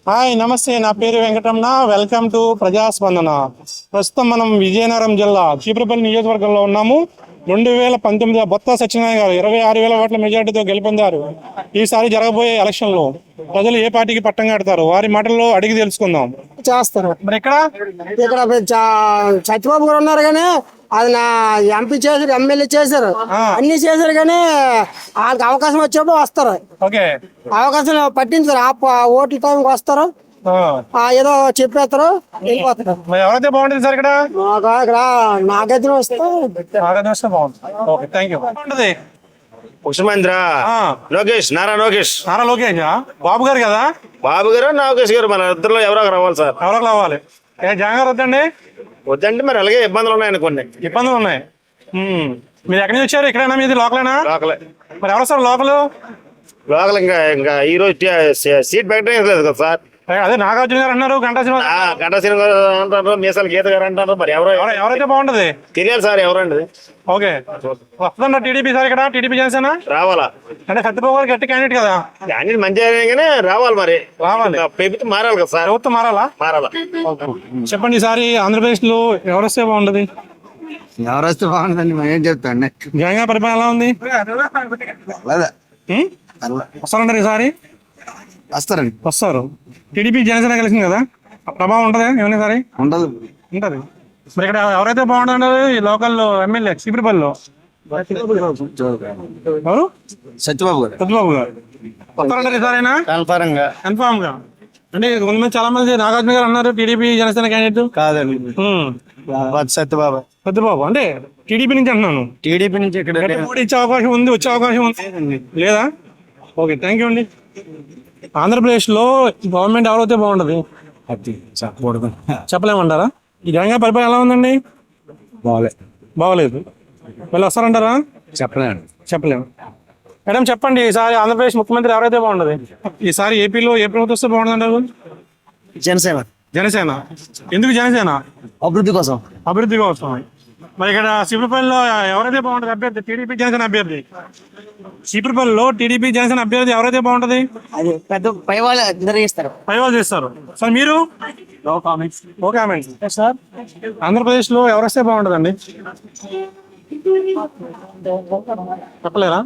Hi నమస్తే, నా పేరు వెంకటరమణ. Welcome to ప్రజాస్పందన. ప్రస్తుతం మనం విజయనగరం జిల్లా చీపురుపల్లి నియోజకవర్గంలో ఉన్నాము. 2019 బొత్స సత్యనారాయణ గారు 26,000 ఓట్ల మెజార్టీతో గెలుపొందారు. ఈసారి జరగబోయే ఎలక్షన్లో ప్రజలు ఏ పార్టీకి పట్టం కడతారు, వారి మాటల్లో అడిగి తెలుసుకుందాం. చేస్తారు. మరి ఇక్కడ సత్యబాబు గారు ఉన్నారు కానీ అది నా ఎంపీ చేశారు, ఎమ్మెల్యే చేశారు, అన్ని చేశారు కానీ వాళ్ళకి అవకాశం వచ్చినప్పుడు వస్తారు. ఓకే, అవకాశం పట్టించారు. ఓట్ల టైంకి వస్తారు, ఏదో చెప్పేస్తారు, వెళ్ళిపోతారు. మరి ఎవరైతే బాగుంటుంది సార్ ఇక్కడ? ఇక్కడ నాగార్జున వస్తే బాగుంటుంది. Okay, thank you. బాగుంటుంది. పుష్పమేంద్ర లోకేష్, నారా లోకేష్. నారా లోకేష్ బాబు గారు కదా? బాబు గారు లోకేష్ గారు, మన ఇద్దరులో ఎవరో ఒకరు రావాలి సార్. ఎవరో రావాలి. జగన్ గారు వద్దండి? వద్దంటే మరి అలాగే ఇబ్బందులు ఉన్నాయి, కొన్ని ఇబ్బందులు ఉన్నాయి. మీరు ఎక్కడి నుంచి వచ్చారు? ఇక్కడైనా మీది లోకలేనా? లోకలే. మరి ఎవరు సార్ లోకలు? లోకల్ ఇంకా ఈ రోజు సీట్ ప్రకటించలేదు కదా సార్. అదే నాగార్జున గారు అన్నారు, గంటా శ్రీనివాస్ గంటా శ్రీనివాస్ గారు అంటారు, మీసాల గీత గారు అంటారు. మరి ఎవరైతే బాగుంటది తెలియాలి సార్ ఎవరండి. ఓకే, వస్తుందంట టీడీపీ సార్ ఇక్కడ? టీడీపీ జనసేన రావాలా అంటే సత్యబాబు గారు గట్టి క్యాండిడేట్ కదా? క్యాండిడేట్ మంచిగానే రావాలి. మరి రావాలి, ప్రభుత్వం మారాలి కదా సార్. ప్రభుత్వం మారాలా? చెప్పండి, ఈసారి ఆంధ్రప్రదేశ్ లో ఎవరు వస్తే బాగుంటది? ఎవరు వస్తే బాగుంటుందండి, మేము ఏం చెప్తాండి. జగన్ గారి పరిపాలన ఎలా ఉంది? వస్తారంటారు ఈసారి? వస్తారండి, వస్తారు. టీడీపీ జనసేన కలిసింది కదా, ప్రభావం ఉంటది ఏమైనా సరే? ఉండదు. ఉంటది. మరి ఇక్కడ ఎవరైతే బాగుంటుంది? ఈ లోకల్ ఎమ్మెల్యే చీపురుపల్లిలో ఎవరు? సత్యబాబు గారు. సత్యబాబు గారు వస్తారంటారు ఈసారైనా? కన్ఫామ్ గా. అంటే కొంతమంది చాలా మంది నాగార్జున గారు అన్నారు టీడీపీ జనసేన క్యాండిడేట్ కాదండి, సత్యబాబు. సత్యబాబు అంటే టీడీపీ నుంచి అంటున్నాను. టీడీపీ నుంచి ఇక్కడ మోడీ ఇచ్చే అవకాశం ఉంది, వచ్చే అవకాశం ఉంది లేదా? ఓకే, థ్యాంక్ యూ అండి. ఆంధ్రప్రదేశ్ లో గవర్నమెంట్ ఎవరైతే బాగుంటది? చెప్పలేమంటారా? ఈ జగన్ గారి పరిపాలన ఎలా ఉందండి? బాగలేదు. మళ్ళీ వస్తారంటారా? చెప్పలేము. మేడం చెప్పండి, ఈసారి ఆంధ్రప్రదేశ్ ముఖ్యమంత్రి ఎవరైతే బాగుంటది? ఈసారి ఏపీలో ఏ ప్రభుత్వం వస్తే బాగుంటుంది అంటారు? జనసేన. ఎందుకు జనసేన? అభివృద్ధి కోసం. అభివృద్ధి కోసం. మరి ఇక్కడ చీపురుపల్లిలో ఎవరైతే బాగుంటుంది అభ్యర్థి? టీడీపీ జనసేన అభ్యర్థి. చీపురుపల్లిలో టీడీపీ జనసేన అభ్యర్థి ఎవరైతే బాగుంటది? పై వాళ్ళు చేస్తారు సార్. మీరు నో కామెంట్స్ సార్. ఆంధ్రప్రదేశ్ లో ఎవరు వస్తే బాగుంటదండి? చెప్పలేరా?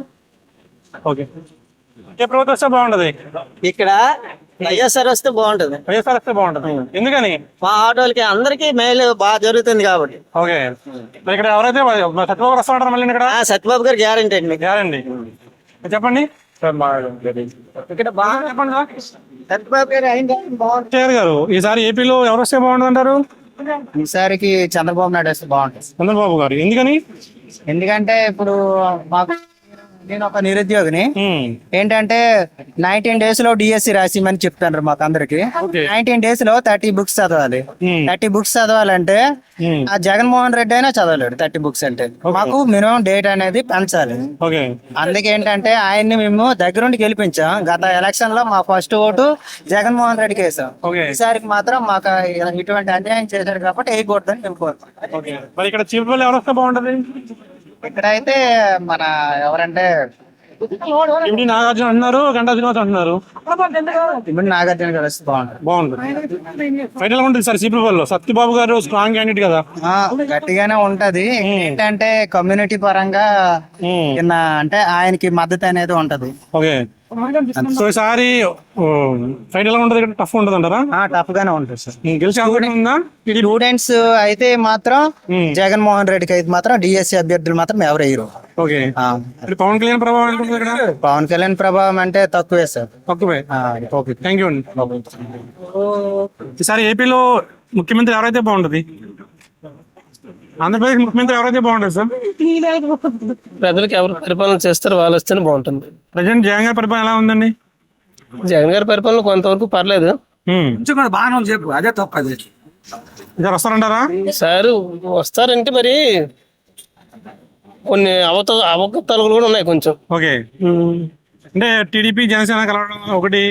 ఓకే, ఏ ప్రభుత్వం వస్తే బాగుంటది? ఇక్కడ వైఎస్ఆర్ వస్తే బాగుంటది. వైఎస్ఆర్ వస్తే బాగుంటది. ఎందుకని? మా ఆటోలకి అందరికి మేలు బాగా జరుగుతుంది కాబట్టి. ఓకే, మరి ఇక్కడ ఎవరైతే సత్యబాబు వస్తా ఉంటారు మళ్ళీ ఇక్కడ? సత్యబాబు గారు గ్యారంటీ అండి. గ్యారంటీ. చెప్పండి ఇక్కడ బాగా చెప్పండి సార్. సత్యబాబు గారు అయింది బాగుంటుంది. కేఆర్ గారు ఈసారి ఏపీలో ఎవరు వస్తే బాగుంటుంది అంటారు? ఈసారికి చంద్రబాబు నాయుడు వస్తే బాగుంటుంది. చంద్రబాబు గారు. ఎందుకని? ఎందుకంటే ఇప్పుడు మాకు, నేను ఒక నిరుద్యోగిని. ఏంటంటే 19 days లో డిఎస్సి రాసిమని చెప్తారు మాకు అందరికి. 19 days లో 30 books చదవాలి. 30 books చదవాలంటే ఆ జగన్మోహన్ రెడ్డి అయినా చదవలేడు 30 books అంటే. మాకు మినిమం డేట్ అనేది పెంచాలి. అందుకే ఏంటంటే ఆయన్ని మేము దగ్గరుండి గెలిపించాం. గత ఎలక్షన్ లో మా ఫస్ట్ ఓటు జగన్మోహన్ రెడ్డికి వేసాం. ఈసారికి మాత్రం మాకు ఇటువంటి అన్యాయం చేశారు కాబట్టి వేయకూడదని మేము కోరుకుంటాం. ఇక్కడ చీపురుపల్లి ఎవరు వస్తే బాగుంటది? ఇక్కడ అయితే మన ఎవరంటే ఇప్పుడు నాగార్జున అంటున్నారు, గంటా శ్రీనివాస్ అంటున్నారు. ఇప్పుడు నాగార్జున గారు వస్తే బాగుంటుంది. ఫైనల్ ఉంటుంది సార్ చీపురుపల్లిలో. సత్యబాబు గారు స్ట్రాంగ్ క్యాండిడేట్ కదా? గట్టిగానే ఉంటది. ఏంటంటే కమ్యూనిటీ పరంగా అంటే ఆయనకి మద్దతు అనేది ఉంటది. ఓకే, సో ఈసారి ఫైట్ ఎలా ఉంటది? టఫ్ ఉంటది అంటారా? టఫ్ గానే ఉంటుంది సార్. గెలిచే అవకాశం ఉందా? స్టూడెంట్స్ అయితే మాత్రం జగన్మోహన్ రెడ్డికి అయితే మాత్రం డిఎస్సి అభ్యర్థులు మాత్రం ఎవరు వేయరు. ఓకే, పవన్ కళ్యాణ్ ప్రభావం ఎంత ఉంటుంది ఇక్కడ? పవన్ కళ్యాణ్ ప్రభావం అంటే తక్కువే సార్. తక్కువే. ఓకే, థ్యాంక్ యూ అండి. ఈసారి ఏపీలో ముఖ్యమంత్రి ఎవరైతే బాగుంటది? ఆంధ్రప్రదేశ్ ముఖ్యమంత్రి ఎవరైతే బాగుంటుంది సార్? ప్రజలకు ఎవరు పరిపాలన చేస్తారో వాళ్ళు వస్తేనే బాగుంటుంది. ప్రజెంట్ జగన్ గారి పరిపాలన ఎలా ఉందండి? జగన్ గారి పరిపాలన కొంతవరకు పర్లేదు. అదే తప్పది. వస్తారంటారా సార్? వస్తారంటే మరి కొన్ని అవకతవకలు కూడా ఉన్నాయి కొంచెం. ఓకే, అంటే టీడీపీ జనసేన కలవడం ఒకటి,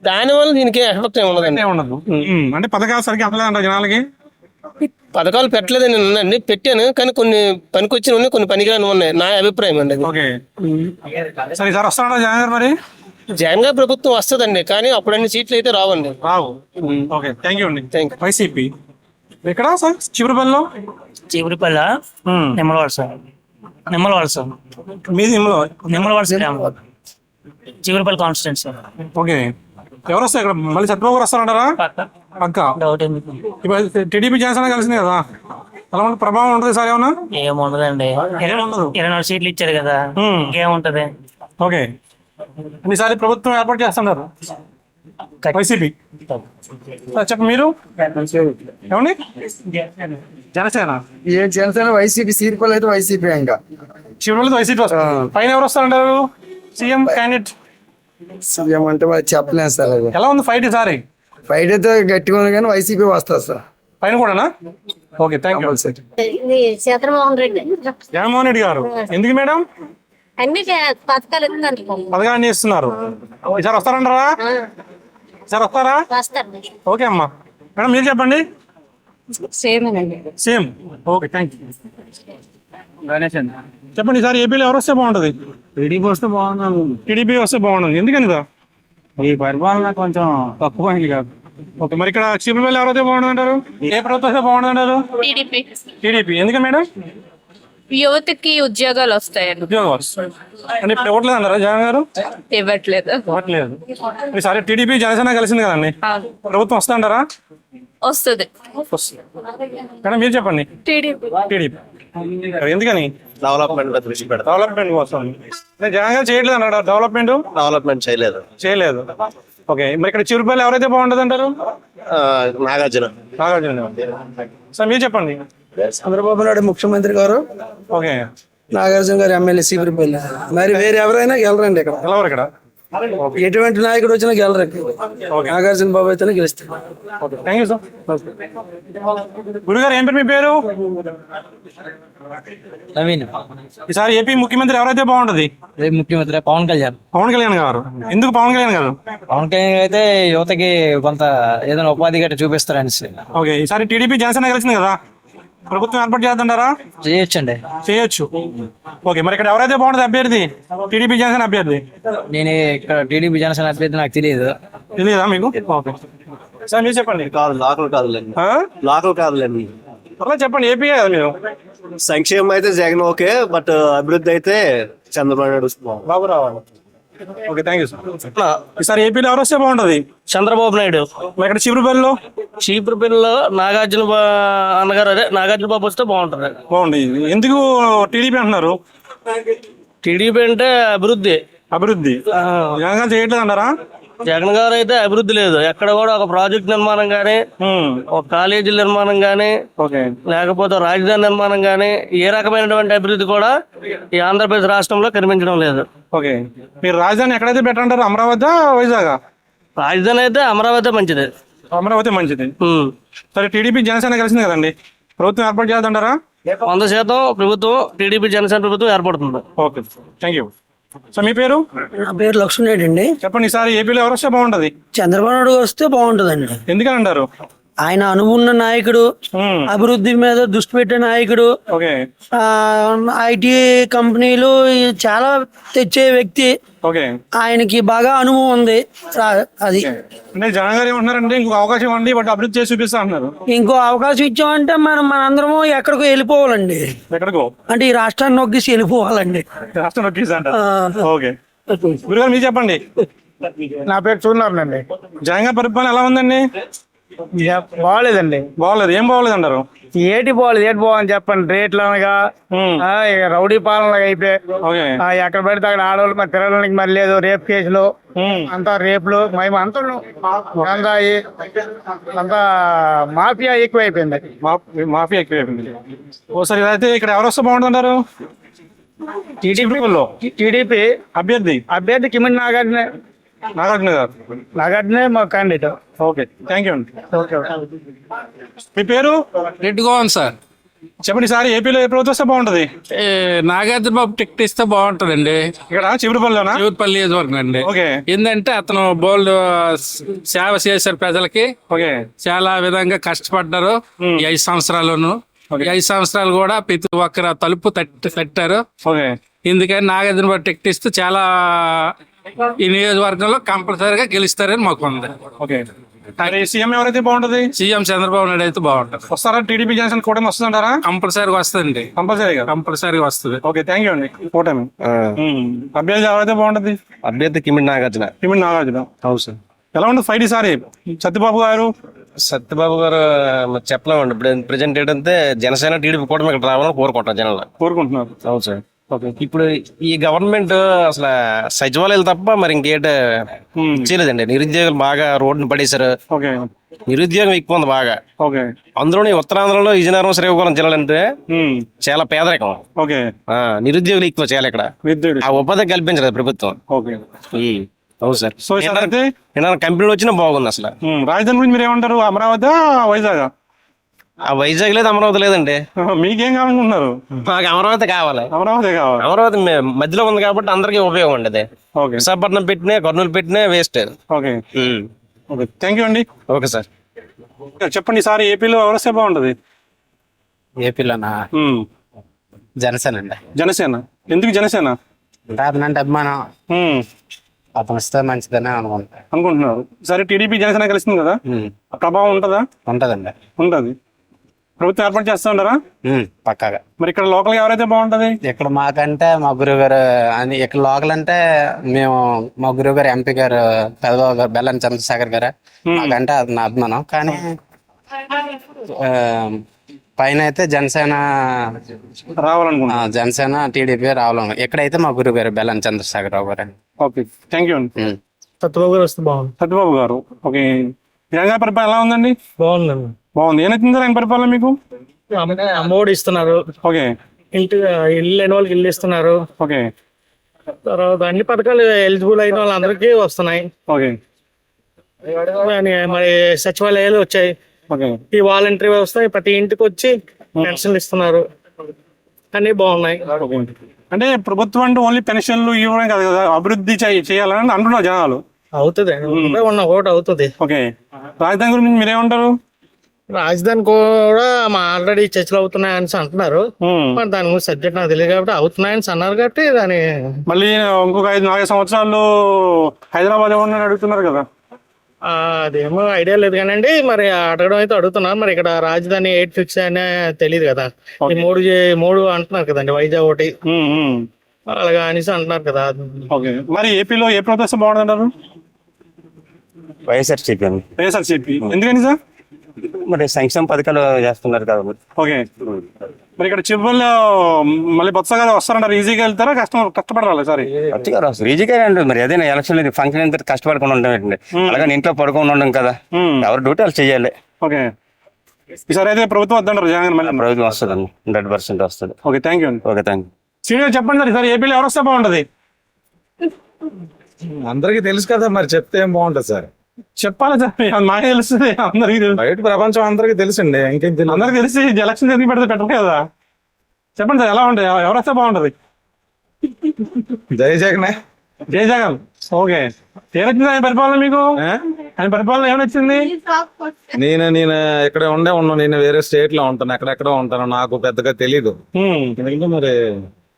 దాని వల్ల దీనికి ఎఫెక్ట్ ఏమి ఉండదు. అంటే పథకాలు సరిగ్గా అందలేదంట జనాలకి. పథకాలు పెట్టలేదని ఉందండి, పెట్టాను కానీ కొన్ని పనికొచ్చినవి కొన్ని పనికిరాని ఉన్నాయి నా అభిప్రాయం అండి. ఓకే, సరే సార్. వస్తారా జగన్ గారు? మరి జగన్ గారి ప్రభుత్వం వస్తుందండి, కానీ అప్పుడు అన్ని సీట్లు అయితే రావండి. రావు. ఓకే, థ్యాంక్ యూ అండి. Thank you. వైసీపీ ఎక్కడ సార్? చివరిపల్లిలో. చీపురిపల్లి నిమ్మలవాడ సార్. నిమ్మలవాడ సార్. మీది ఇందులో. Nimmalavada sir. Chipurupalli constituency sir. Okay, ఎవరు వస్తారు ఇక్కడ? మళ్ళీ చంద్రబాబు గారు వస్తారంటారా? పక్క. డౌట్ ఎందుకు? ఇప్పుడు టీడీపీ జనసేన కలిసింది కదా, అలా ఉంటే ప్రభావం ఉంటుంది సార్ ఏమన్నా? ఏముండదండి. 24 సీట్లు ఇచ్చారు కదా, ఇంకేముంటది? ఓకే, ఈసారి ప్రభుత్వం ఏర్పాటు చేస్తున్నారు వైసీపీ. చెప్ప మీరు ఏమండి? జనసేన. ఏ జనసేన వైసీపీ సీరిపల్లి అయితే వైసీపీ ఇంకా చివరిలో వైసీపీ వస్తారు. పైన ఎవరు వస్తారంటారు? సీఎం క్యాండిడేట్ సీఎం అంటే మరి చెప్పలేము సార్. అది ఎలా ఉంది ఫైట్ ఈసారి? ఫైట్ అయితే గట్టిగా ఉంది కానీ వైసీపీ వస్తుంది సార్ పైన కూడానా? Okay, thank you. Chandramohan Reddy Jaganmohan Reddy గారు ఎందుకు మేడం అన్ని పథకాలు పథకాన్ని ఇస్తున్నారు? ఈసారి వస్తారంటారా? ఈసారి వస్తారా? వస్తారండి. ఓకే అమ్మా. మేడం మీరు చెప్పండి. సేమేనండి. సేమ్. Okay, thank you. చెప్పండి, ఈసారి ఏపీలో ఎవరు వస్తే బాగుంటుంది? టీడీపీ వస్తే బాగుంది. టీడీపీ వస్తే బాగుంటుంది. ఎందుకని ఇదా? ఈ పరిపాలన కొంచెం తక్కువ అయింది కాదు. ఓకే, మరి ఇక్కడ చివరిపల్లి ఎవరైతే బాగుంటుంది అంటారు? ఏ ప్రభుత్వం వస్తే బాగుంటుంది అంటారు? టీడీపీ. టీడీపీ ఎందుకని మేడం? యువతకి ఉద్యోగాలు వస్తాయని. ఉద్యోగం వస్తుంది అంటే ఇప్పుడు ఇవ్వట్లేదు అంటారా జగన్ గారు? ఇవ్వట్లేదు. ఇవ్వట్లేదు. ఈసారి టీడీపీ జనసేన కలిసింది కదండి, ప్రభుత్వం వస్తా అంటారా? వస్తుంది. మేడం మీరు చెప్పండి. టీడీపీ. టీడీపీ ఎందుకని? డెవలప్మెంట్ దృష్టి పెడతాం. డెవలప్మెంట్ కోసం జగన్ గారు చేయట్లేదు అన్నాడు. డెవలప్మెంట్ చేయలేదు. ఓకే, మరి ఇక్కడ చిరుపల్లి ఎవరైతే బాగుంటుంది అంటారు? నాగార్జున. సార్ మీరు చెప్పండి. చంద్రబాబు నాయుడు ముఖ్యమంత్రి గారు, ఓకే, నాగార్జున గారు ఎమ్మెల్యే చీపురిపల్లి. మరి వేరే ఎవరైనా గెలరండి ఇక్కడ. ఎలా ఇక్కడ? ఎటువంటి నాయకుడు వచ్చినా గెలరు. నాగార్జున బాబు అయితేనే గెలుస్తారు. Thank you sir. గురుగారు ఏం పేరు మీ పేరు? నవీన్. ఈసారి ఏపీ ముఖ్యమంత్రి ఎవరైతే బాగుంటది? రేపు ముఖ్యమంత్రి పవన్ కళ్యాణ్. పవన్ కళ్యాణ్ గారు ఎందుకు పవన్ కళ్యాణ్ గారు? పవన్ కళ్యాణ్ అయితే యువతకి కొంత ఏదైనా ఉపాధి గట్రా చూపిస్తారని. ఓకే, ఈసారి టీడీపీ జనసేన కలిసింది కదా, ప్రభుత్వం ఏర్పాటు చేద్దంటారా? చేయొచ్చండి. చేయొచ్చు. ఓకే, మరి ఇక్కడ ఎవరైతే బాగుంటుంది అభ్యర్థి? టీడీపీ జనసేన అభ్యర్థి. నేను ఇక్కడ టీడీపీ జనసేన అభ్యర్థి నాకు తెలియదు. తెలియదా మీకు? ఓకే సార్ మీరు చెప్పండి. లోకల్ కాదులేండి. అలా చెప్పండి, ఏపీ కదా మీరు. సంక్షేమం అయితే జగన్ ఓకే, బట్ అభివృద్ధి అయితే చంద్రబాబు నాయుడు బాబు రావాలి. Okay, thank you sir. ఈసారి ఏపీలో ఎవరు వస్తే బాగుంటది? చంద్రబాబు నాయుడు. మరి ఇక్కడ చివరిపల్లిలో? చీపురుపల్లిలో నాగార్జున అన్నగారు, అదే నాగార్జున బాబు వస్తే బాగుంటుంది. బాగుంది. ఎందుకు టీడీపీ అంటున్నారు? టీడీపీ అంటే అభివృద్ధి. జగన్ గారు చేయట్లేదు అంటారా? జగన్ గారు అయితే అభివృద్ధి లేదు. ఎక్కడ కూడా ఒక ప్రాజెక్ట్ నిర్మాణం గానీ, ఒక కాలేజీల నిర్మాణం గానీ, లేకపోతే రాజధాని నిర్మాణం గానీ, ఏ రకమైనటువంటి అభివృద్ధి కూడా ఈ ఆంధ్రప్రదేశ్ రాష్ట్రంలో కనిపించడం లేదు. ఓకే, మీరు రాజధాని ఎక్కడైతే పెట్టంటారు? అమరావతి, వైజాగ్? రాజధాని అయితే అమరావతి మంచిది. అమరావతి మంచిది. సరే, టీడీపీ జనసేన కలిసింది కదండి, ప్రభుత్వం ఏర్పాటు చేద్దంటారా? 100% ప్రభుత్వం, టీడీపీ జనసేన ప్రభుత్వం ఏర్పడుతుంది. Okay, thank you. సో మీ పేరు? నా పేరు లక్ష్మణరెడ్డి అండి. చెప్పండి, ఈసారి ఏపీలో ఎవరు వస్తే బాగుంటది? చంద్రబాబు నాయుడు వస్తే బాగుంటదండి. ఎందుకని అంటారు? ఆయన అనుభవం ఉన్న నాయకుడు, అభివృద్ధి మీద దృష్టి పెట్టే నాయకుడు, ఓకే, ఐటీ కంపెనీలు చాలా తెచ్చే వ్యక్తి. ఓకే, ఆయనకి బాగా అనుభవం ఉంది. అది అంటే జగన్ గారు ఏమంటున్నారంటే ఇంకొక అవకాశం ఇవ్వండి, బట్ అభివృద్ధి చేసి చూపిస్తా అంటున్నారు. ఇంకో అవకాశం ఇచ్చామంటే మనందరము ఎక్కడికో వెళ్ళిపోవాలండి. ఎక్కడికో అంటే ఈ రాష్ట్రాన్ని నొక్కేసి వెళ్ళిపోవాలండి. రాష్ట్రం నొక్కేసి అంటారు. ఓకే, గురుగారు మీరు చెప్పండి. నా పేరు చూన్నారండి. జగన్ గారి పరిపాలన ఎలా ఉందండి? బాగలేదండి. బాగలేదు. ఏం బాగలేదు అంటారు? ఏటి బాగుంది చెప్పండి. రేట్లు అనగా రౌడీ పాలన అయిపోయి ఎక్కడ పడితే అక్కడ ఆడవాళ్ళు మరి తిరగడానికి మరి లేదు. రేప్ కేసులు అంతా రేపులు మేము అంతా మాఫియా ఎక్కువైపోయింది. మాఫియా ఎక్కువైపోయింది. ఓసారి అయితే ఇక్కడ ఎవరు వస్తే బాగుంటుంటారు? టీడీపీ అభ్యర్థి కిమిడి నాగార్జున గారు. నాగార్జునే మా క్యాండిడేట్. ఓకే, థ్యాంక్ యూ అండి. మీ పేరు? రెడ్డి గోవన్ సార్. చెప్పండి, సార్ ఏపీలో ఏ ప్రభుత్వం వస్తే బాగుంటది? నాగార్జున బాబు టికెట్ ఇస్తే బాగుంటదండి. ఇక్కడ చివరిపల్లిలోనా? చివరిపల్లి నియోజకవర్గం అండి. ఓకే, ఏంటంటే అతను బోల్డ్ సేవ చేశారు ప్రజలకి. ఓకే, చాలా విధంగా కష్టపడ్డారు ఈ 5 సంవత్సరాల్లోనూ. ఈ 5 సంవత్సరాలు కూడా ప్రతి ఒక్కరు తలుపు తట్టారు. ఓకే, ఎందుకని నాగార్జున బాబు టికెట్ ఇస్తే చాలా ఈ నియోజకవర్గంలో కంపల్సరీగా గెలుస్తారని మాకు ఉంది. ఓకే. మరి సీఎం ఎవరైతే బాగుంటది? సీఎం చంద్రబాబు నాయుడు అయితే బాగుంటది. వస్తారా? టీడీపీ జనసేన కూటమి వస్తుందంటారా? కంపల్సరీగా వస్తుంది. కంపల్సరీగా వస్తుంది. ఓకే, థ్యాంక్ యూ అండి. కూటమి అభ్యర్థి ఎవరైతే బాగుంటది? అభ్యర్థి కిమిడి నాగార్జున. కిమిడి నాగార్జున. అవును సార్. ఎలా ఉంటుంది ఫైట్ ఈసారి? సత్యబాబు గారు సత్యబాబు గారు చెప్పలేమండి. ఇప్పుడు ప్రెజెంట్ ఏంటంటే జనసేన టీడీపీ కూటమి ఇక్కడ రావాలని కోరుకుంటాం జనాలు. కోరుకుంటున్నారు. అవును సార్. ఓకే. ఇప్పుడు ఈ గవర్నమెంట్ అసలు సచివాలయాలు తప్ప మరి ఇంకేట చేయలేదండి. నిరుద్యోగులు బాగా రోడ్డును పడేశారు. ఓకే. నిరుద్యోగం ఎక్కువ ఉంది బాగా. ఓకే. అందులోని ఉత్తరాంధ్రలో విజయనగరం శ్రీకాకుళం జిల్లాలంటే చాలా పేదరికం. ఓకే. నిరుద్యోగులు ఎక్కువ చాలా ఇక్కడ. ఆ ఉపాధి కల్పించలేదు ప్రభుత్వం. ఓకే. అవును సార్. సో కంపెనీలు వచ్చినా బాగుంది అసలు. రాజధాని గురించి మీరు ఏమంటారు? అమరావతి, వైజాగ్? ఆ వైజాగ్ లేదు, అమరావతి లేదండి. మీకేం కావాలనుకుంటున్నారు? మాకు అమరావతి కావాలి. అమరావతి కావాలి. అమరావతి మధ్యలో ఉంది కాబట్టి అందరికీ ఉపయోగం ఉండదు. ఓకే. విశాఖపట్నం పెట్టినా కర్నూలు పెట్టినా waste. Okay. Okay, thank you అండి. Okay sir. చెప్పండి, ఈసారి ఏపీలో ఎవరిస్తే బాగుంటది? ఏపీలోనా? జనసేన అండి. జనసేన. ఎందుకు జనసేన? అంటే అభిమానం, అతను వస్తే మంచిదని అనుకుంటున్నారు. సరే, టీడీపీ జనసేన కలిసింది కదా, ప్రభావం ఉంటుందా? ఉంటదండి. ఉంటది. ప్రభుత్వం ఏర్పాటు చేస్తా ఉంటారా? పక్కాగా. మరి ఇక్కడ లోకల్ ఎవరైతే బాగుంటది? ఇక్కడ మాకంటే మా గురువు గారు అని, ఇక్కడ లోకల్ అంటే మేము మా గురువు గారు ఎంపీ గారు పెదబాబు గారు బెల్లని చంద్రశేఖర్ గారు మాకంటే అది నా అభిమానం. కానీ పైన అయితే జనసేన రావాలనుకుంటున్నా. జనసేన టీడీపీ రావాలను. ఎక్కడైతే మా గురువు గారు బెల్లని చంద్రశేఖర్ రావు గారు. ఓకే, థ్యాంక్ యూ అండి. సత్యబాబు గారు వస్తే బాగుంది. సత్యబాబు గారు. ఓకే. జగన్ గారి పరిపాలన ఎలా ఉందండి? బాగుందండి. బాగుంది. ఏనైతుంది ఆయన పరిపాలన మీకు? అమ్మఒడి ఇస్తున్నారు. ఓకే. ఇల్లు లేని వాళ్ళకి ఇల్లు ఇస్తున్నారు. ఓకే. తర్వాత అన్ని పథకాలు ఎలిజిబుల్ అయిన వాళ్ళందరికీ వస్తున్నాయి. ఓకే. మరి సచివాలయాలు వచ్చాయి. ఓకే. ఈ వాలంటరీ వ్యవస్థ ప్రతి ఇంటికి వచ్చి పెన్షన్లు ఇస్తున్నారు. అన్ని బాగున్నాయి. అంటే ప్రభుత్వం అంటే ఓన్లీ పెన్షన్లు ఇవ్వడం కాదు కదా, అభివృద్ధి చేయాలని అంటున్నారు జనాలు. అవుతుంది, ఓటు అవుతుంది. ఓకే. రాజధాని గురించి మీరేమంటారు? రాజధాని కూడా ఆల్రెడీ చర్చలు అవుతున్నాయని అంటున్నారు. మరి దాని గురించి సబ్జెక్ట్ నాకు తెలియదు కాబట్టి అవుతున్నాయని అన్నారు కాబట్టి దాని మళ్ళీ ఇంకొక 5-4 సంవత్సరాలు హైదరాబాద్ ఏమన్నా అడుగుతున్నారు కదా. అదేమో ఐడియా లేదు కానండి. మరి అడగడం అయితే అడుగుతున్నారు. మరి ఇక్కడ రాజధాని 8 ఫిక్స్ అనే తెలియదు కదా. ఈ మూడు అంటున్నారు కదండి, వైజాగ్ ఒకటి అలాగా అనేసి అంటున్నారు కదా. ఓకే. మరి ఏపీలో ఏ ప్రభుత్వం బాగుంటుంది అంటారు? వైఎస్ఆర్సీపీ అండి. వైఎస్ఆర్సీపీ. ఎందుకని సార్? మరి సంక్షేమ పథకాలు చేస్తున్నారు కాబట్టి. ఓకే. మరి ఇక్కడ చివరిలో మళ్ళీ బొత్స గారు వస్తారంటారు. ఈజీగా వెళ్తారా కష్టపడాలి? సారీ, ఈజీగా అండి. మరి అదే ఎలక్షన్ ఫంక్షన్ ఎంత కష్టపడకుండా ఉండడం, అలాగే ఇంట్లో పడుకొని ఉండడం కదా. ఎవరు డ్యూటీ వాళ్ళు చెయ్యాలి. ఓకే. ఈసారి అయితే ప్రభుత్వం వద్దంటారు జగన్? మళ్ళీ ప్రభుత్వం వస్తుంది అండి, 100% వస్తుంది. ఓకే, థ్యాంక్ యూ అండి. Okay, thank you. సీనియర్ చెప్పండి సార్, ఈసారి ఏపీలో ఎవరు వస్తే బాగుంటది? అందరికి తెలుసు కదా, మరి చెప్తే ఏం బాగుంటది సార్? చెప్పాలి సార్, మాకే తెలుస్తుంది. అందరికి బయట ప్రపంచం అందరికి తెలుసండి. ఇంకేం తెలియదు. అందరికి తెలిసి ఎలక్షన్ ఎందుకు పెడితే పెట్టరు కదా. చెప్పండి సార్, ఎలా ఉంటాయి? ఎవరు వస్తే బాగుంటది? జై జగన్. జై జగన్. ఓకే. ఏమొచ్చింది ఆయన పరిపాలన మీకు? ఆయన పరిపాలన ఏమొచ్చింది? నేను ఇక్కడ ఉన్నాను. నేను వేరే స్టేట్ లో ఉంటాను, ఎక్కడెక్కడో ఉంటాను. నాకు పెద్దగా తెలీదు. మరి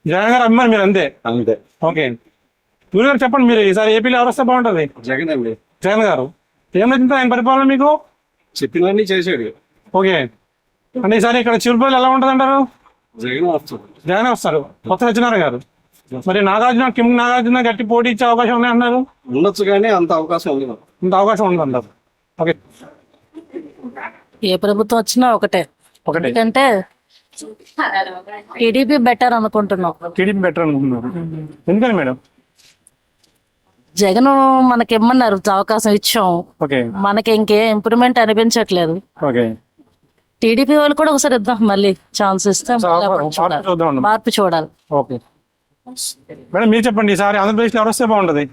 జగన్ గారు అభిమాని మీరు? అంతే. అంతే. ఓకే. గురు గారు చెప్పండి, మీరు ఈసారి ఏపీలో ఎవరు వస్తే బాగుంటది? జగన్ అండి. జగన్ గారు. ఏం నచ్చింది ఆయన పరిపాలన మీకు? చెప్పినవన్నీ చేసాడు. ఓకే. అంటే ఈసారి ఇక్కడ చిరుపల్లి ఎలా ఉంటుంది అంటారు? జగన్ వస్తారు. జగన్ వస్తారు. కొత్త సత్యనారాయణ గారు. మరి కిమ్ నాగార్జున గట్టి పోటీ ఇచ్చే అవకాశం ఉన్నాయి అన్నారు. ఉండొచ్చు కానీ అంత అవకాశం ఉండదు. ఇంత అవకాశం ఉంది అంటారు. ఓకే. ఏ ప్రభుత్వం వచ్చినా ఒకటే. ఎందుకంటే టీడీపీ బెటర్ అనుకుంటున్నాం. టీడీపీ బెటర్ అనుకుంటున్నారు. ఎందుకని మేడం? జగన్ మనకి ఇమ్మన్నారు, అవకాశం ఇచ్చాం. ఓకే. మనకి ఇంకే ఇంప్రూవ్మెంట్ అనిపించట్లేదు. ఓకే. టీడీపీ వాళ్ళు కూడా ఒకసారి ఇద్దాం, మళ్ళీ ఛాన్స్ ఇస్తే మార్పు చూడాలి. ఓకే మేడం, మీరు చెప్పండి, ఈసారి ఆంధ్రప్రదేశ్ లో ఎవరు వస్తే బాగుంటది?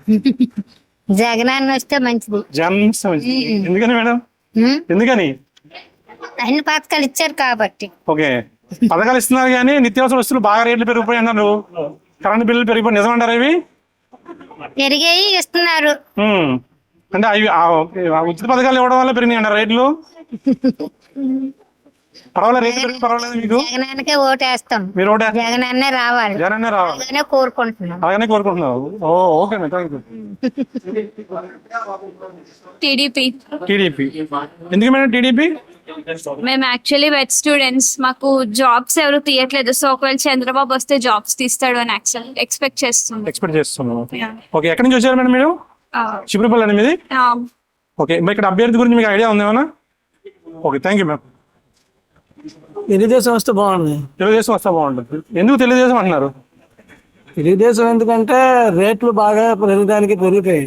జగన్ వస్తే మంచిది. జగన్. ఎందుకని మేడం? ఎందుకని? అన్ని పథకాలు ఇచ్చారు కాబట్టి. ఓకే. పథకాలు ఇస్తున్నారు కానీ నిత్యావసర వస్తువులు బాగా రేట్లు పెరిగిపోయి అన్నారు. కరెంట్ బిల్లులు పెరిగిపోయి నిజమంటారు ఇవి? పెరిగాయి ఇస్తున్నారు. అంటే అవి ఉచిత పథకాలు ఇవ్వడం వల్ల పెరిగినాయి అన్నారు రేట్లు. పర్వాలేదు, రేట్లు పెరిగినా పర్వాలేదు మీకు? జగనానికే ఓటేస్తాం. మీరు ఓటే జగనన్నే రావాలి. జగనన్నే రావాలి అలానే కోరుకుంటున్నాం. అలాగనే కోరుకుంటున్నావు. Okay madam, thank you. TDP. TDP ఎందుకు మేడం టీడీపీ? మేము యాక్చువల్లీ వెట్ స్టూడెంట్స్, మాకు జాబ్స్ ఎవరు తీయట్లేదు. సో ఒకవేళ చంద్రబాబు వస్తే జాబ్స్ తీస్తాడు అని ఎక్స్పెక్ట్ చేస్తున్నాం. ఎక్స్పెక్ట్ చేస్తున్నాను. ఓకే, ఎక్కడి నుంచి వచ్చారు మేడం మీరు? చిపురుపల్లి అండి మీది? ఓకే, మరి ఇక్కడ అభ్యర్థి గురించి మీకు ఐడియా ఉంది ఏమన్నా? Okay, thank you ma'am. Telugu Desam వస్తే బాగుంది. తెలుగుదేశం వస్తే బాగుంటుంది. ఎందుకు తెలుగుదేశం అంటున్నారు? తెలుగుదేశం ఎందుకంటే రేట్లు బాగా ప్రతిదానికి పెరిగిపోయాయి.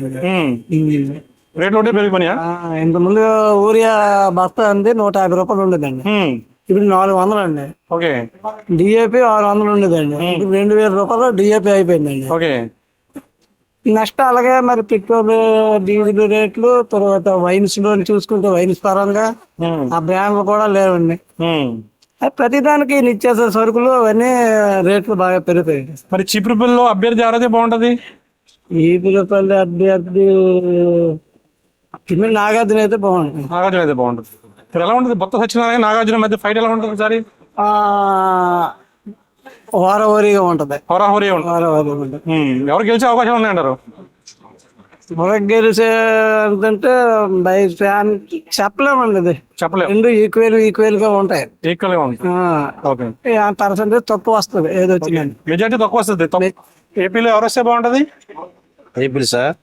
రేట్లు ఒకటే పెరిగిపోయినాయా? ఇంతకుముందు ఊరియా బస్తా అంది 150 రూపాయలు ఉండేదండి, ఇప్పుడు 400 అండి. ఓకే. డిఏపి 600 ఉండేదండి, ఇప్పుడు 2000 రూపాయలు డిఏపి అయిపోయిందండి. ఓకే. నెక్స్ట్ అలాగే మరి పెట్రోల్ డీజిల్ రేట్లు, తర్వాత వైన్స్ లో చూసుకుంటే వైన్స్ పరంగా ఆ బ్రాండ్లు కూడా లేవండి. ప్రతిదానికి నిత్యావసర సరుకులు అవన్నీ రేట్లు బాగా పెరిగిపోయాయి. మరి చిపురుపల్లిలో అభ్యర్థి ఎవరైతే బాగుంటది? ఈ పిల్లపల్లి అభ్యర్థి నాగార్జున అయితే బాగుంటుంది. నాగార్జున అయితే బాగుంటుంది. ఇక్కడ ఎలా ఉంటుంది బొత్స సత్యనారాయణ నాగార్జున మధ్య ఫైట్ ఎలా ఉంటుంది ఒకసారి? హోరాహోరీగా ఉంటది. హోరాహోరీగా ఉంటుంది. ఎవరు గెలిచే అవకాశం ఉన్నాయంటారు? ఎవరికి గెలిచే అంటే బై ఫ్యాన్ చెప్పలేమండి, చెప్పలేము. రెండు ఈక్వల్ గా ఉంటాయి. ఈక్వల్ గా ఉంటాయి. ఓకే. పర్సెంటేజ్ తక్కువ వస్తుంది ఏదో వచ్చిందండి, మెజార్టీ తక్కువ వస్తుంది. ఏపీలో ఎవరు వస్తే బాగుంటది? ఏపీ సార్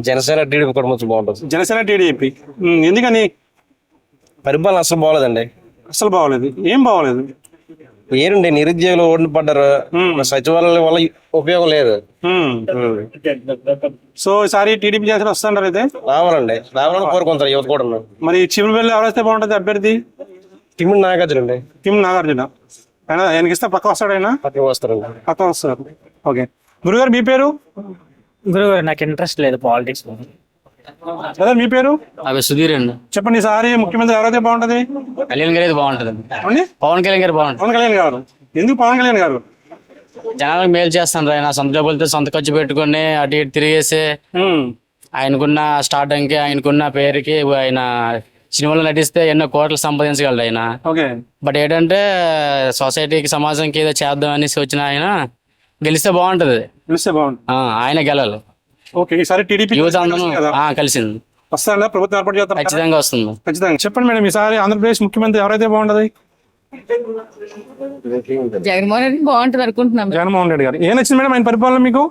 జనసేన టీడీపీ కూడా మంచి బాగుంటుంది. జనసేన టీడీపీ. ఎందుకని? పరిపాలన అసలు బాగోలేదండి. అసలు బాగోలేదు. ఏం బాగోలేదు? ఏనండి, నిరుద్యోగులు ఓడిన పడ్డారు. సచివాలయం వల్ల ఉపయోగం లేదు. సో ఈసారి టీడీపీ జనసేన వస్తుంటారు అయితే? రావాలని కోరుకుంటారు యువత కూడా. మరి చివరిపల్లి ఎవరు వస్తే బాగుంటది అభ్యర్థి? కిమ్మిడి నాగార్జున అండి. కిమ్మిడి నాగార్జున. ఆయన ఆయనకి ఇస్తే పక్క వస్తాడు. ఆయన పక్కన వస్తారండి. పక్క వస్తారు. ఓకే. గురుగారు మీ పేరు? గురుగారు నాకు ఇంట్రెస్ట్ లేదు పాలిటిక్స్. అదే మీ పేరు? అవి సుధీర్ అండి. చెప్పండి, ఈసారి ముఖ్యమంత్రి ఎవరైతే బాగుంటది? కళ్యాణ్ గారు అయితే బాగుంటది. పవన్ కళ్యాణ్ గారు బాగుంటుంది. పవన్ కళ్యాణ్ గారు. ఎందుకు పవన్ కళ్యాణ్ గారు? జనాలకు మేలు చేస్తాను. ఆయన సొంత డబ్బులతో సొంత ఖర్చు పెట్టుకుని అటు ఇటు తిరిగేసి ఆయనకున్న స్టార్టింగ్ కి ఆయనకున్న పేరుకి ఆయన సినిమాలో నటిస్తే ఎన్నో కోట్లు సంపాదించగలడు ఆయన. బట్ ఏంటంటే సొసైటీకి సమాజంకి ఏదో చేద్దాం అనేసి వచ్చిన ఆయన గెలిస్తే బాగుంటది. ఆయన గెలాలి. ఓకే, ఈసారి టీడీపీ యూత్ అందరూ కలిసింది వస్తారా? ప్రభుత్వం ఏర్పాటు చేస్తారు ఖచ్చితంగా వస్తుంది. ఖచ్చితంగా. చెప్పండి మేడం, ఈసారి ఆంధ్రప్రదేశ్ ముఖ్యమంత్రి ఎవరైతే బాగుంటది? జగన్మోహన్ రెడ్డి బాగుంటుంది అనుకుంటున్నాం. జగన్మోహన్ రెడ్డి గారు. ఏం నచ్చింది మేడం ఆయన పరిపాలన మీకు?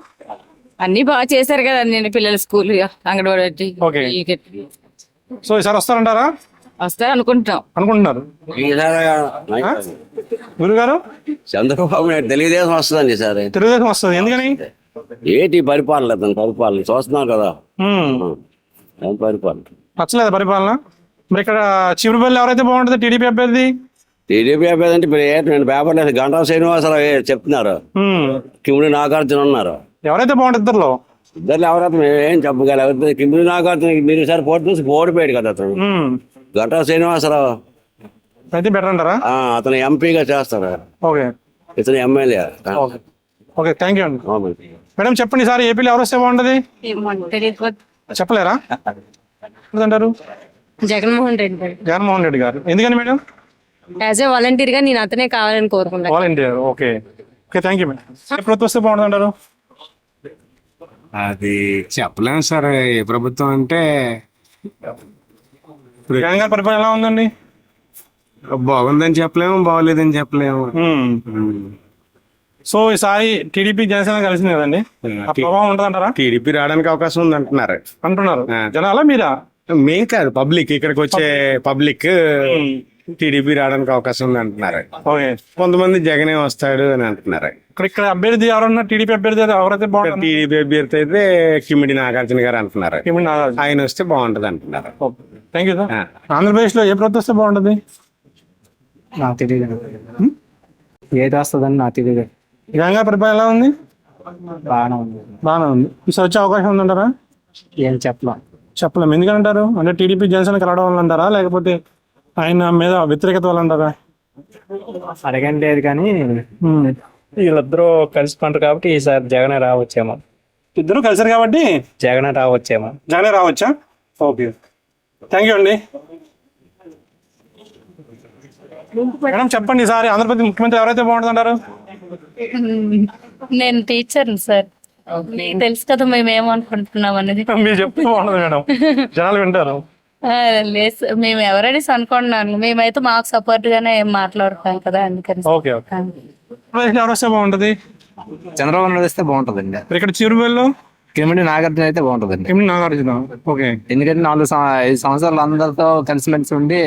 అన్ని బాగా చేశారు కదా, నేను పిల్లల స్కూల్ అంగన్వాడీ. ఓకే. సో ఈసారి వస్తారంటారా? వస్తారు అనుకుంటున్నారు. గురుగారు? చంద్రబాబు నాయుడు తెలుగుదేశం వస్తుందండి సార్. తెలుగుదేశం వస్తుంది. ఎందుకని? ఏంటి పరిపాలన చూస్తున్నాం కదా, పరిపాలన నచ్చలేదు పరిపాలన. మరి ఇక్కడ చివరిపల్లి ఎవరైతే బాగుంటుంది టీడీపీ అభ్యర్థి? టీడీపీ అభ్యర్థి అంటే నేను పేపర్లో గంటా శ్రీనివాసరావు చెప్తున్నారు, కిమ్మిడి నాగార్జున ఉన్నారు. ఎవరైతే బాగుంటుంది ఇద్దరులో? ఇద్దరు ఎవరైతే మేము ఏం చెప్పగలం. కిమ్మిడి నాగార్జున మీరు సార్ పోటీ చూసి ఓడిపోయాడు కదా అతను. గంటా శ్రీనివాసరావు అయితే బెటర్ అంటారా? అతను ఎంపీగా చేస్తారు. ఓకే. ఇతను ఎమ్మెల్యే. ఓకే, థ్యాంక్ యూ అండి. మేడం చెప్పండి, సార్ ఏపీలో ఎవరు వస్తే బాగుంటది? చెప్పలేరా? అంటారు జగన్మోహన్ రెడ్డి. జగన్మోహన్ రెడ్డి గారు. ఎందుకని మేడం? యాజ్ ఏ వాలంటీర్ గా నేను అతనే కావాలని కోరుకుంటాను. Volunteer. Okay. Okay, thank you madam. ఏ ప్రభుత్వం వస్తే బాగుంటుంది అంటారు? అది చెప్పలేము సార్. ఏ ప్రభుత్వం అంటే జగన్ గారి పరిపాలన ఎలా ఉందండి? బాగుందని చెప్పలేము, బాగోలేదని చెప్పలేము. సో ఈసారి టీడీపీ జనసేన కలిసింది కదండి, ఆ ప్రభావం ఉంటదంటారా? టీడీపీ రావడానికి అవకాశం ఉంది అంటున్నారు జనాలా మీరా? మేం కాదు, పబ్లిక్. ఇక్కడికి వచ్చే పబ్లిక్ టీడీపీ రావడానికి అవకాశం ఉంది అంటున్నారు. కొంతమంది జగనే వస్తాడు అని అంటున్నారు. ఇక్కడ అభ్యర్థి ఎవరన్నా టీడీపీ అభ్యర్థి ఎవరైతే బాగుంటుంది? టీడీపీ అభ్యర్థి అయితే కిమ్మిడి నాగార్జున గారు అంటున్నారు. ఆయన వస్తే బాగుంటది అంటున్నారు. Thank you sir. ఆంధ్రప్రదేశ్ లో ఏ ప్రభుత్వం వస్తే బాగుంటది? నాకు తెలియదు ఏది వస్తుందని నాకు తెలియదు. జగన్ గారి పరిపాలన ఎలా ఉంది? బాగానే ఉంది. ఈసారి వచ్చే అవకాశం ఉందంటారా? ఏం చెప్పలేము. ఎందుకంటారు? అంటే టీడీపీ జనసేన కలవడం వల్ల అంటారా, లేకపోతే ఆయన మీద వ్యతిరేకత వల్ల అంటారా? అడగండి లేదు కానీ వీళ్ళిద్దరూ కలిసిపోంటారు కాబట్టి ఈసారి జగనే రావచ్చేమో. ఇద్దరు కలిసారు కాబట్టి జగనే రావచ్చేమో. జగనే రావచ్చా? ఓకే, థ్యాంక్ యూ అండి. మేడం చెప్పండి, ఈసారి ఆంధ్రప్రదేశ్ ముఖ్యమంత్రి ఎవరైతే బాగుంటుందంటారు? నేను టీచర్ సార్, మీకు తెలుసు కదా మేము ఏమనుకుంటున్నాం అనేది. మీరు చెప్తే బాగుంటుంది మేడం, జనాలు వింటారు. లేదు మేము ఎవరైనా అనుకుంటున్నాను, మేమైతే మాకు సపోర్ట్ గానే ఏం మాట్లాడుతాం కదా, అందుకని. Okay okay. ఎవరు వస్తే బాగుంటది? చంద్రబాబు నాయుడు వస్తే బాగుంటదండి. ఇక్కడ చిరుబెల్లో కిమిడి నాగార్జున అయితే బాగుంటదండి. కిమిడి నాగార్జున. ఓకే. ఎందుకంటే 5 సంవత్సరాలు అందరితో కలిసిమెలిసి ఉండి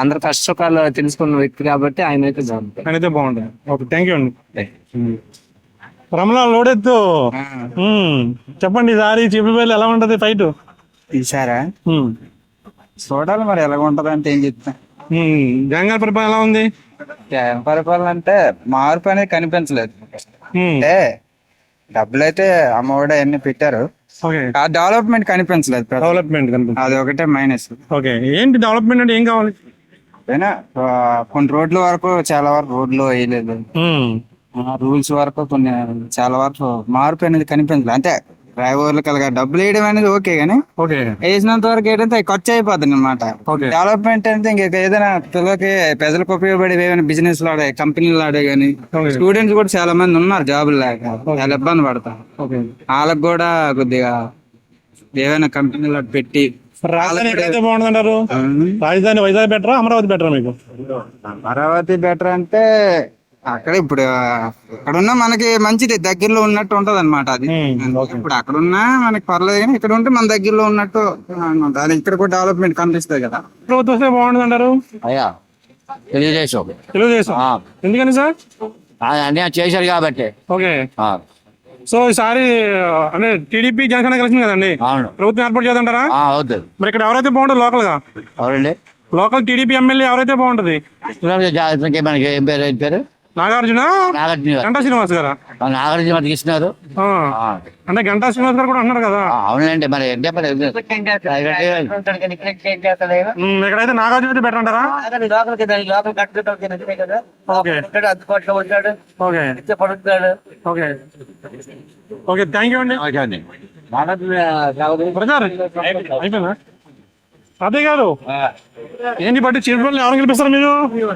అందరి కష్టసుఖాలు తెలుసుకున్న వ్యక్తి కాబట్టి ఆయన అయితే బాగుంటుంది. అయితే బాగుంటుంది. ఓకే, థ్యాంక్ యూ అండి. రమణ లోడెత్తు చెప్పండి, ఈసారి చిరుబెల్లి ఎలా ఉంటది ఫైట్? ఈసారా చూడాలి మరి ఎలా ఉంటది అంటే ఏం చెప్తా. జగన్ గారి పరిపాలన ఎలా ఉంది? పరిపాలన అంటే మార్పు అనేది కనిపించలేదు. అంటే డబ్బులు అయితే అమ్మఒడి అన్ని పెట్టారు, ఆ డెవలప్మెంట్ కనిపించలేదు. డెవలప్మెంట్ కనిపించలేదు, అది ఒకటే మైనస్. ఓకే. ఏంటి డెవలప్మెంట్ అంటే ఏం కావాలి? అయినా కొన్ని రోడ్ల వరకు చాలా వరకు రోడ్లు వేయలేదు, రూల్స్ వరకు కొన్ని చాలా వరకు మార్పు అనేది కనిపించలేదు. అంటే డ్రైవర్లకు అలాగా డబ్బులు వేయడం అనేది ఓకే గానీ వేసినంత వరకు ఏంటంటే ఖర్చు అయిపోతుంది అనమాట. డెవలప్మెంట్ అంటే ఇంకా ఏదైనా పిల్లలకి ప్రజలకు ఉపయోగపడే ఏమైనా బిజినెస్ లాడే కంపెనీలు ఆడే గానీ స్టూడెంట్స్ కూడా చాలా మంది ఉన్నారు జాబులు లేక చాలా ఇబ్బంది పడతారు. వాళ్ళకి కూడా కొద్దిగా ఏమైనా కంపెనీలు పెట్టి బాగుంటుందంటారు? రాజధాని వైజాగ్ బెటరా, అమరావతి బెటరా మీకు? అమరావతి బెటర్ అంటే అక్కడ ఇప్పుడు అక్కడున్నా మనకి మంచిది, దగ్గరలో ఉన్నట్టు ఉంటది అనమాట. అది ఇప్పుడు అక్కడున్నా మనకి పర్లేదు కానీ ఇక్కడ ఉంటే మన దగ్గరలో ఉన్నట్టు అనమాట. అది ఇక్కడ కూడా డెవలప్మెంట్ కనిపిస్తుంది కదా. ప్రభుత్వం వస్తే బాగుంటుంది అంటారు? తెలుగుదేశం. తెలుగుదేశం ఎందుకని సార్? అన్నీ చేశారు కాబట్టి. ఓకే. సో ఈసారి అంటే టీడీపీ జనసేన కలిసింది కదండి, ప్రభుత్వం ఏర్పాటు చేద్దంటారా? అవుతుంది. మరి ఇక్కడ ఎవరైతే బాగుంటుంది లోకల్ గా? ఎవరండి లోకల్ టీడీపీ ఎమ్మెల్యే ఎవరైతే బాగుంటుంది? మనకి ఏం పేరు? నాగార్జున, గంటా శ్రీనివాస్ గారా? నాగార్జున తీసుకున్నారు అంటే గంటా శ్రీనివాస్ గారు కూడా అన్నారు కదా. అవునండి. మరి ఇక్కడైతే నాగార్జున అయితే బెటర్ అంటారా? ఓకే, థ్యాంక్ యూ అండి. అయిపోయిందా అదే గారు? ఏంటి బట్టి చీరపల్లి ఎవరు గెలిపిస్తారు మీరు?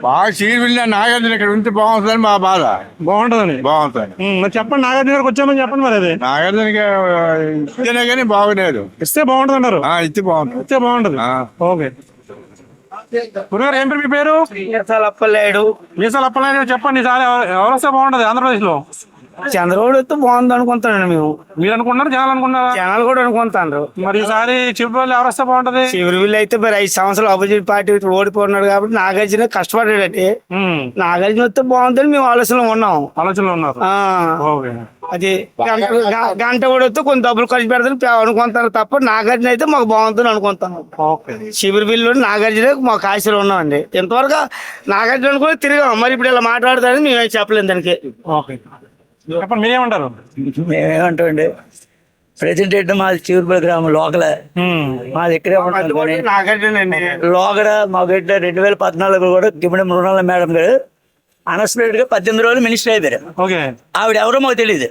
బాగా చీరపల్లి నాగార్జున ఇక్కడ ఉంటే బాగుంటుందని మా బాధ. బాగుంటుందని మరి చెప్పండి, నాగార్జున గారికి వచ్చామని చెప్పండి. మరి అది నాగార్జునకి ఇస్తేనే కానీ బాగులేదు. ఇస్తే బాగుంటుంది అంటారు? ఇస్తే బాగుంటుంది. ఇస్తే బాగుంటుంది. ఓకే. గురుగారు ఏం పేరు మీ పేరు? మీసాల అప్పలనాయుడు. మీసాల అప్పలనాయుడు చెప్పండి, ఈసారి ఎవరు వస్తే బాగుంటది ఆంధ్రప్రదేశ్ లో? చంద్రబాబు వస్తే బాగుంది అనుకుంటాను. మేము మీరు అనుకుంటున్నారు, జనాలు అనుకుంటున్నారా? జనాలు కూడా అనుకుంటాను. మరి ఈసారి చిరుపల్లి ఎవరు వస్తే బాగుంటది? చివరి అయితే మరి 5 సంవత్సరాలు అపోజిట్ పార్టీ ఓడిపోతున్నాడు కాబట్టి నాగార్జున కష్టపడ్డాడంటే నాగార్జున వస్తే బాగుందని మేము ఆలోచనలో ఉన్నారు. అది గంట కూడా వస్తే కొన్ని డబ్బులు ఖర్చు పెడతాను అనుకుంటారు తప్ప నాగార్జున అయితే మాకు బాగుంటుంది అనుకుంటాను. శిబిరిబిల్లు నాగార్జున మాకు ఆశలు ఉన్నామండి. ఇంతవరకు నాగార్జున కూడా తిరిగాం. మరి ఇప్పుడు ఇలా మాట్లాడతారని మేమేం చెప్పలేము దానికి. చెప్పండి, మీరేమంటారు? మేమేమంటామండి, ప్రెసిడెంట్ ఏంటో మాది చివరిపల్లి గ్రామం లోకలే, మాది ఇక్కడే ఉంటాం. లోకడ మాకు 2014 కూడా గిమిడి మృణాల మేడం గారు అన్ఎక్స్పెక్టెడ్ గా 18 రోజులు మినిస్టర్ అయిపోయారు. ఆవిడ ఎవరో మాకు తెలియదు.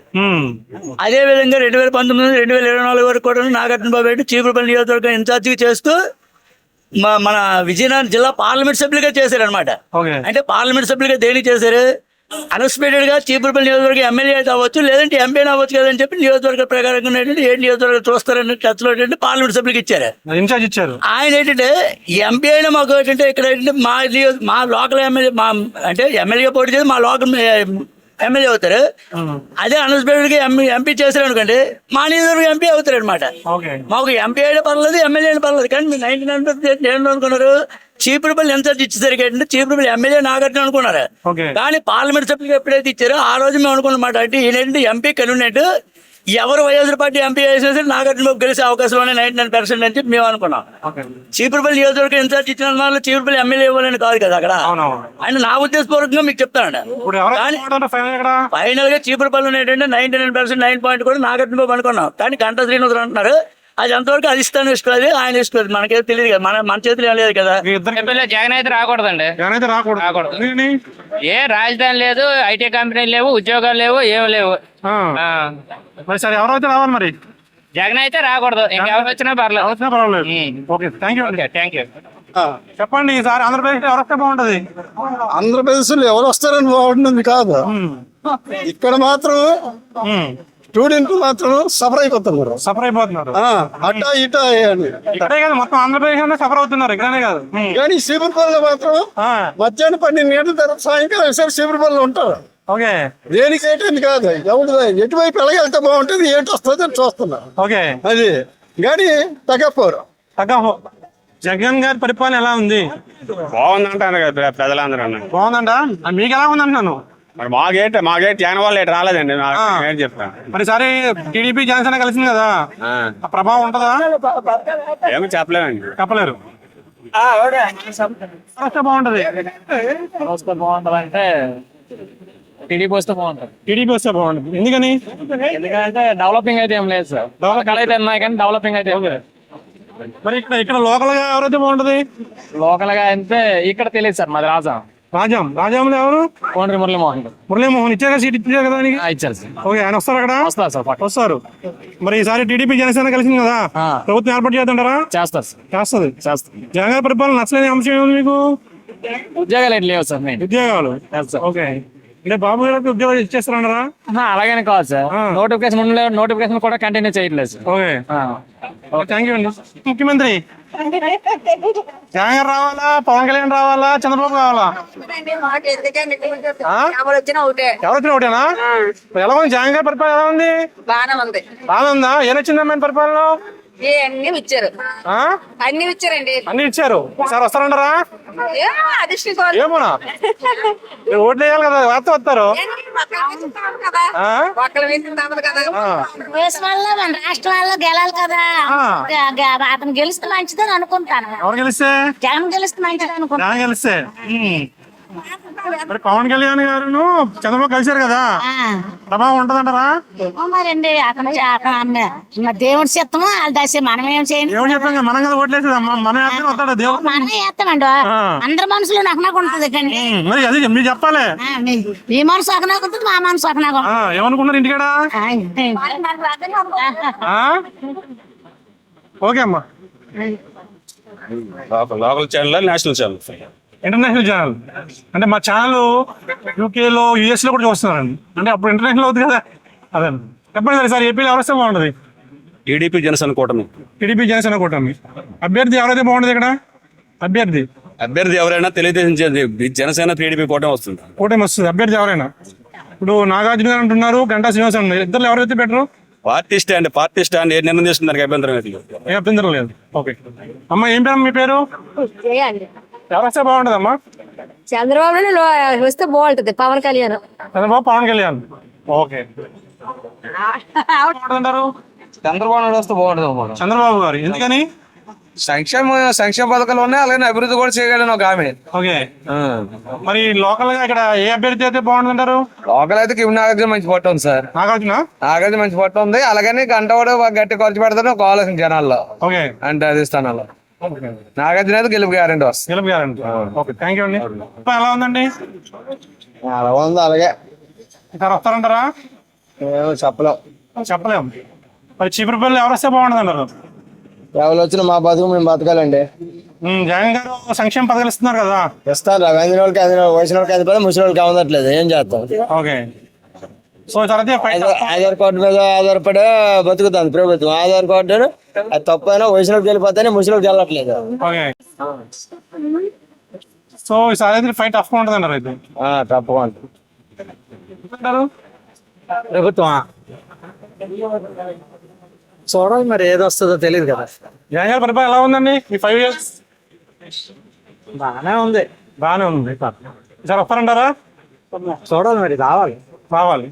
అదే విధంగా 2019 2024 వరకు కూడా నాగార్జున బాబు రెడ్డి చీపురుపల్లి నియోజకవర్గం ఇన్ఛార్జిగా చేస్తూ మన విజయనగరం జిల్లా పార్లమెంట్ సభ్యులుగా చేశారు అనమాట. అంటే పార్లమెంట్ సభ్యులుగా దేనికి చేశారు? అన్ఎక్స్పెక్టెడ్ గా చీపురుపల్లి నియోజకవర్గం ఎమ్మెల్యే అవ్వచ్చు, లేదంటే ఎంపీ అవ్వచ్చు కదని చెప్పి నియోజకవర్గ ప్రకారంగా ఏ నియోజకవర్గం చూస్తారని టచ్ లో పార్లమెంట్ సభ్యులకు ఇచ్చారు, ఇన్ఛార్జ్ ఇచ్చారు. ఆయన ఏంటంటే ఎంపీ అయినా మాకు ఏంటంటే ఇక్కడ ఏంటంటే మా లోకల్ ఎమ్మెల్యే అంటే ఎమ్మెల్యేగా పోటీ చేసి మా లోకల్ ఎమ్మెల్యే అవుతారు. అదే అన్ఎక్స్పెక్టెడ్ గా ఎంపీ చేశారు అనుకోండి మా నియోజకవర్గం ఎంపీ అవుతారు అనమాట. మాకు ఎంపీ అయినా పర్లేదు, ఎమ్మెల్యే అయినా పర్లేదు. కానీ మీరు 99% ఏం అనుకున్నారు? చీపురుపల్లి ఇన్ఛార్జ్ ఇచ్చేసరికి ఏంటంటే చీపురుపల్లి ఎమ్మెల్యే నాగార్జున అనుకున్నారు. కానీ పార్లమెంట్ సభ్యులకు ఎప్పుడైతే ఇచ్చారో ఆ రోజు మేము అనుకున్నమాట అంటే ఈయనంటే ఎంపీ కన్వీనెంట్, ఎవరు వైఎస్ఆర్ పార్టీ ఎంపీ చేసినా సరే నాగార్జున బాబు గెలిచే అవకాశం ఉన్నాయి 99% అని చెప్పి మేము అనుకున్నాం. చీపురుపల్లి నియోజకవర్గం ఇన్ఛార్జ్ ఇచ్చిన వాళ్ళు చీపురుపల్లి ఎమ్మెల్యే ఇవ్వాలని కాదు కదా అక్కడ. ఆయన నా ఉద్దేశపూర్వకంగా మీకు చెప్తాను. ఫైనల్ గా చీపురుపల్లి ఏంటంటే 99% 9 పాయింట్ కూడా నాగార్జున బాబు అనుకున్నాం. కానీ గంటా శ్రీనివాసరావు అంటున్నారు అది అంతవరకు అధిష్టానం ఇస్తుంది, ఆయన ఇస్తుంది, మనకేదో తెలియదు కదా, మన చేతులు ఏం లేదు కదా. జగన్ అయితే రాకూడదండి. ఏ రాజధాని లేదు, ఐటీ కంపెనీలు లేవు, ఉద్యోగాలు లేవు, ఏమి లేవు. ఎవరైతే రావాలి మరి? జగన్ అయితే రాకూడదు, ఇంకెవరు వచ్చినా పర్లేదు. Okay, thank you. చెప్పండి ఈసారి ఆంధ్రప్రదేశ్ ఎవరు వస్తే బాగుంటది? ఆంధ్రప్రదేశ్ లో ఎవరు వస్తారని బాగుంటుంది కాదు, ఇక్కడ మాత్రం స్టూడెంట్ మాత్రం సఫర్ అయిపోతున్నారు. సఫర్ అయిపోతున్నారు. అట్టా ఇటా అని. ఇక్కడే కాదు మొత్తం ఆంధ్రప్రదేశ్ లోనే సఫర్ అవుతున్నారు, ఇక్కడనే కాదు. కానీ శిబిరపల్లిలో మాత్రం మధ్యాహ్నం 12 గంటల తర్వాత సాయంకాలం సరే శిబిరపల్లిలో ఉంటారు. ఓకే, దేనికి ఏంటని కాదు, ఎవరు ఎటువైపు ఎలాగెళ్తే బాగుంటుంది, ఏంటి వస్తుంది అని చూస్తున్నారు. ఓకే, అది కానీ తగ్గపోరు. జగన్ గారి పరిపాలన ఎలా ఉంది? బాగుందంటారు కదా ప్రజలందరూ. బాగుందంట. మీకు ఎలా ఉంది అంటున్నాను. మరి మాకేంటి జగన్ వాళ్ళు ఎటు రాలేదండి, ఏం చెప్తాను. మరి సరే టీడీపీ జనసేన కలిసింది కదా, ఆ ప్రభావం ఉంటుందా? ఏమి చెప్పలేమండి. చెప్పలేరు. బాగుంటది. బాగుంటది టీడీపీ వస్తే బాగుంటుంది. టీడీపీ వస్తే బాగుంటుంది. ఎందుకని? ఎందుకంటే డెవలపింగ్ అయితే ఏం లేదు సార్. డెవలప్ అయితే ఉన్నాయి కానీ డెవలపింగ్ అయితే ఏం లేదు. మరి ఇక్కడ లోకల్ గా ఎవరైతే బాగుంటది? లోకల్ గా అంటే ఇక్కడ తెలియదు సార్, మాది రాజాంలో ఎవరు? కోండ్రి మురళీమోహన్ ఇచ్చారు, సీట్ ఇచ్చారు కదా ఆయనకి? ఇచ్చారు సార్. ఓకే, ఆయన వస్తారు అక్కడ? వస్తారు సార్, వస్తారు. మరి ఈసారి టీడీపీ జనసేన కలిసింది కదా, ప్రభుత్వం ఏర్పాటు చేస్తుంటారా? చేస్తారు సార్. చేస్తుంది. జగన్ గారి పరిపాలన నచ్చలేని అంశం ఏముంది మీకు? ఉద్యోగాలు ఏంటి లేవు సార్. ఉద్యోగాలు. ఓకే, అంటే బాబు గారికి ఉద్యోగాలు ఇచ్చేస్తారన్నారా? అలాగనే కాదు సార్, నోటిఫికేషన్ కూడా కంటిన్యూ చేయట్లేదు సార్. ఓకే, థ్యాంక్ యూ అండి. ముఖ్యమంత్రి జగన్ గారు రావాలా, పవన్ కళ్యాణ్ రావాలా, చంద్రబాబు కావాలా? ఎవరు వచ్చినా ఒకటేనా? ఎలా ఉంది జగన్ గారి పరిపాలన? ఎలా ఉంది? బాగానే ఉందా? ఏం వచ్చిందమ్మా ఆయన పరిపాలన? అన్ని ఇచ్చారు, అన్ని ఇచ్చారండి. అన్ని ఇచ్చారు. సార్ వస్తారంటారా? ఏమోనా, ఓట్లు వేయాలి కదా, వార్త వస్తారు. మన రాష్ట్రాల్లో గెలాలి కదా, అతను గెలిస్తే మంచిదని అనుకుంటాను. ఎవరు గెలిస్తే? జగన్ గెలిస్తే మంచిది అనుకుంటాను. జగన్ గెలిస్తే. మరి పవన్ కళ్యాణ్ గారు చంద్రబాబు కలిశారు కదా, ప్రభావం ఉంటదంటారా? మరండి అతను దేవుడి చిత్తము వాళ్ళ దశ, మనం ఏం చేయండి. ఏమని చెప్పాం, మనం కదా ఓట్లేసేది, మన వస్తాడు దేవుడు. మనమే చేస్తామండి, అందరి మనసులో నక్కనాకు ఉంటది కండి. మరి అది మీరు చెప్పాలి. మీ మనసు ఒకనాకు ఉంటుంది, మా మనసు ఒకనాకు. ఏమనుకున్నారు ఇంటికాడ? ఓకే అమ్మా. Local channel, national channel, international channel. అంటే మా ఛానల్ యూకేలో యుఎస్ లో కూడా చూస్తున్నారండి, అంటే అప్పుడు ఇంటర్నేషనల్ అవుతుంది కదా. అదే చెప్పండి సార్, ఏపీలో ఎవరు వస్తే బాగుంటుంది? టీడీపీ జనసేన కూటమి. టీడీపీ జనసేన కూటమి. అభ్యర్థి ఎవరైతే బాగుంటుంది ఇక్కడ? అభ్యర్థి ఎవరైనా తెలుగుదేశం, జనసేన టీడీపీ కూటమి వస్తుంది. కూటమి వస్తుంది. అభ్యర్థి ఎవరైనా? ఇప్పుడు నాగార్జున గారు అంటున్నారు, గంటా శ్రీనివాస్ అంటున్నారు, ఇద్దరు ఎవరైతే బెటరు? పార్టీ స్టాండ్ ఏ నిర్ణయం తీసుకున్నారు అభ్యంతరం లేదు. ఏ అభ్యంతరం లేదు. ఓకే అమ్మా, ఏం పేరు మీ పేరు? ఎవరు వస్తే బాగుంటుంది అమ్మా? చంద్రబాబు వస్తే బాగుంటది. పవన్ కళ్యాణ్. పవన్ కళ్యాణ్. ఓకే, అంటారు చంద్రబాబు వస్తే బాగుంటుంది. చంద్రబాబు గారు ఎందుకని? సంక్షేమ పథకాలు ఉన్నాయి, అలాగే అభివృద్ధి కూడా చేయగలను ఒక ఆమె. ఓకే, మరి లోకల్ గా ఇక్కడ ఏ అభ్యర్థి అయితే బాగుంటుంది అంటారు? లోకల్ అయితే కిమ్ నాగార్జున మంచి పట్టు ఉంది సార్. నాగార్జున మంచి పట్టు ఉంది, అలాగని గంట కూడా గట్టి ఖర్చు పెడతాను ఒక ఆలోచన జనాల్లో. ఓకే, అంటే అది స్థానాల్లో నాగార్జున అయితే గెలుపు గ్యారెంటీ వస్తుంది. ఓకే, థ్యాంక్ యూ అండి. ఎలా ఉందండి? అలా ఉంది, అలాగే సార్ వస్తారంటారా? చెప్పలేము. మరి చీపురుపల్లి ఎవరు వస్తే బాగుంటుంది అంటారు? ఎవరు వచ్చినా మా బతుకు మేము బతకాలండి. జగన్ గారు సంక్షేమ పథకాలు ఇస్తున్నారు కదా, ఇస్తారు. అందిన వాళ్ళకి వయసు వాళ్ళకి అందిపోతే ముసలి వాళ్ళకి అందట్లేదు, ఏం చేస్తాం? ఓకే, సో తర్వాత ఆధార్ కార్డు మీద ఆధారపడి బతుకుతుంది ప్రభుత్వం. ఆధార్ కార్డు అది తప్పైనా వయసులోకి వెళ్ళిపోతానే ముసలికి వెళ్ళట్లేదు. ఓకే, సో ఈసారి అయితే ఫైట్ టఫ్ ఉంటుంది అంటారు అయితే? తప్పకుండా ప్రభుత్వం చూడాలి, మరి ఏది వస్తుందో తెలియదు కదా. జగన్ గారి పరిపాలన ఎలా ఉందండి ఈ 5 years? బాగానే ఉంది. ఈసారి వస్తారంటారా? చూడాలి, మరి రావాలి.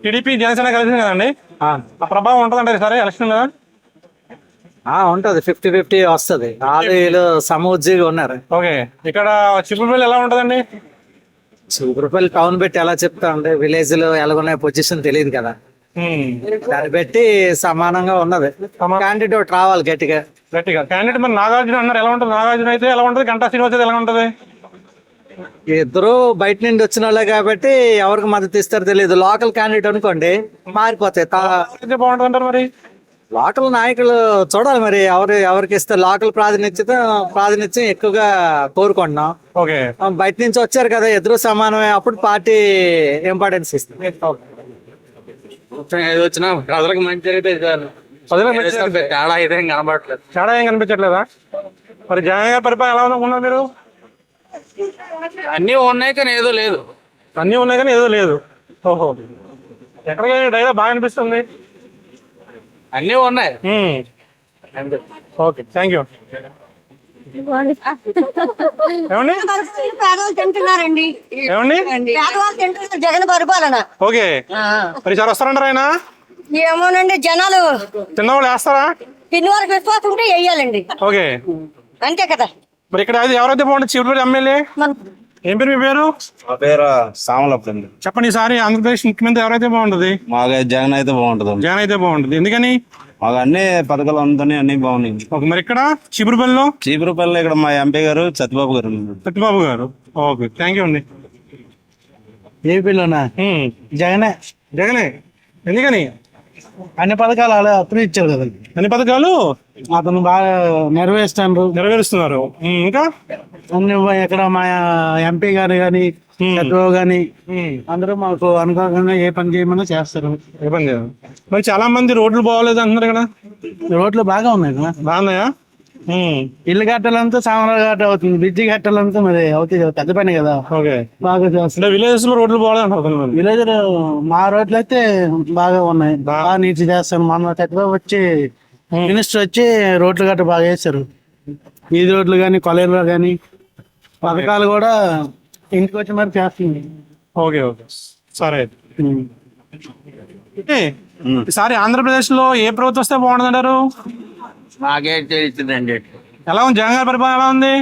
టీడీపీ జనసేన కలిసింది కదండి, ఆ ప్రభావం ఉంటుందంటారు సరే ఎలక్షన్ కదా? ఉంటది, 50-50 వస్తుంది. వీళ్ళు సమూజ్జిగా ఉన్నారు. ఓకే, ఇక్కడ చిప్పులపల్లి ఎలా ఉంటదండి? చిప్పులపల్లి టౌన్ పెట్టి ఎలా చెప్తా ఉంటే విలేజ్ లో ఎలాగున్నాయి పొజిషన్ తెలియదు కదా, దాన్ని బట్టి సమానంగా ఉన్నది. క్యాండిడేట్ రావాలి గట్టిగా. క్యాండిడేట్ మరి నాగార్జున అన్నారు, ఎలా ఉంటుంది? నాగార్జున అయితే ఎలా ఉంటుంది? గంటా శ్రీనివాస్ అయితే ఎలా ఉంటుంది? ఇద్దరు బయట నుండి వచ్చిన వాళ్ళే కాబట్టి ఎవరికి మద్దతు ఇస్తారో తెలియదు. లోకల్ క్యాండిడేట్ అనుకోండి మారిపోతాయి. బాగుంటుంది అంటారు మరి? లోకల్ నాయకులు చూడాలి మరి ఎవరికి ఇస్తే లోకల్ ప్రాతినిధ్యం ఎక్కువగా కోరుకుంటున్నాం. ఓకే. బయట నుంచి వచ్చారు కదా, ఎదురు సమానమే, అప్పుడు పార్టీ ఇంపార్టెన్స్ ఇస్తుంది. ఏది వచ్చినా ప్రజలకు మంచి జరిగితే తేడా అయితే కనబడట్లేదు. తేడా ఏం కనిపించట్లేదా? మరి జగన్ గారి పరిపాలన ఎలా ఉందనుకున్నారు మీరు? అన్నీ ఉన్నాయి కానీ ఏదో లేదు. అన్నీ ఉన్నాయి కానీ ఏదో లేదు. ఓహో, ఎక్కడికి డైలాగ్ బాగా అనిపిస్తుంది. అన్నీ ఉన్నాయి. Okay, thank you. ఏమండి పేదవాళ్ళు తింటున్నారండి, ఏమండి పేదవాళ్ళు తింటున్నారు జగన్ పరిపాలన. ఓకే, మరి సార్ వస్తారంటారా ఆయన? ఏమోనండి, జనాలు తిన్నవాళ్ళు వేస్తారా? తిని వరకు విశ్వాసం ఉంటే వెయ్యాలండి, ఓకే. అంతే కదా. మరి ఇక్కడ ఎవరైతే బాగుంటుంది? చీపురు ఎమ్మెల్యే ఏం పేరు? మీ పేరు? మా పేరు సామలప్పండి. చెప్పండి, ఈసారి ఆంధ్రప్రదేశ్ ముఖ్యమంత్రి ఎవరైతే బాగుంటుంది? మాకు జగన్ అయితే బాగుంటుంది. జగన్ అయితే బాగుంటుంది. ఎందుకని? మాకు అన్ని పథకాలు అందుతున్నాయి, అన్ని బాగున్నాయి. ఓకే, మరి ఇక్కడ చీపురుపల్లిలో? చీపురుపల్లి ఇక్కడ మా ఎంపీ గారు సత్యబాబు గారు. సత్యబాబు గారు. ఓకే, థ్యాంక్ యూ అండి. ఏపీలోనా జగనే. జగనే. ఎందుకని? అన్ని పథకాలు అలా అతను ఇచ్చారు కదా, అన్ని పథకాలు అతను బాగా నెరవేరుస్తున్నారు. ఇంకా అన్ని ఇక్కడ మా ఎంపీ గారు కానీ చంద్రబాబు గాని అందరూ మాకు అనుకోకుండా ఏ పని చేయమన్నా చేస్తారు. ఏ పని చేయదు. మరి చాలా మంది రోడ్లు బాగోలేదు అంటున్నారు ఇక్కడ. రోడ్లు బాగా ఉన్నాయి కదా. బాగున్నాయా? ఇల్లు కట్టాలంతా సామాన్లు కట్ట అవుతుంది, బ్రిడ్జి కట్టాలంతా మరి అవుతుంది, పెద్ద పని కదా. ఓకే, బాగా చేస్తారు. విలేజెస్ లో రోడ్లు బాగోలేదు అంటారు. విలేజ్ మా రోడ్లు అయితే బాగా ఉన్నాయి, బాగా నీట్ చేస్తారు. మన చంద్రబాబు వచ్చి మినిస్టర్ వచ్చి రోడ్లు గట్ట బాగా వేస్తారు. వీధి రోడ్లు కానీ కొలేరులో కానీ పథకాలు కూడా ఇంటికి వచ్చి మరి చేస్తుంది. ఓకే, ఓకే, సరే. ఈసారి ఆంధ్రప్రదేశ్ లో ఏ ప్రభుత్వం వస్తే బాగుంటుంది అంటారు? నాకేం తెలిసిందండి. ఎలా ఉంది జగన్ గారి పరిపాలన? ఎలా ఉంది?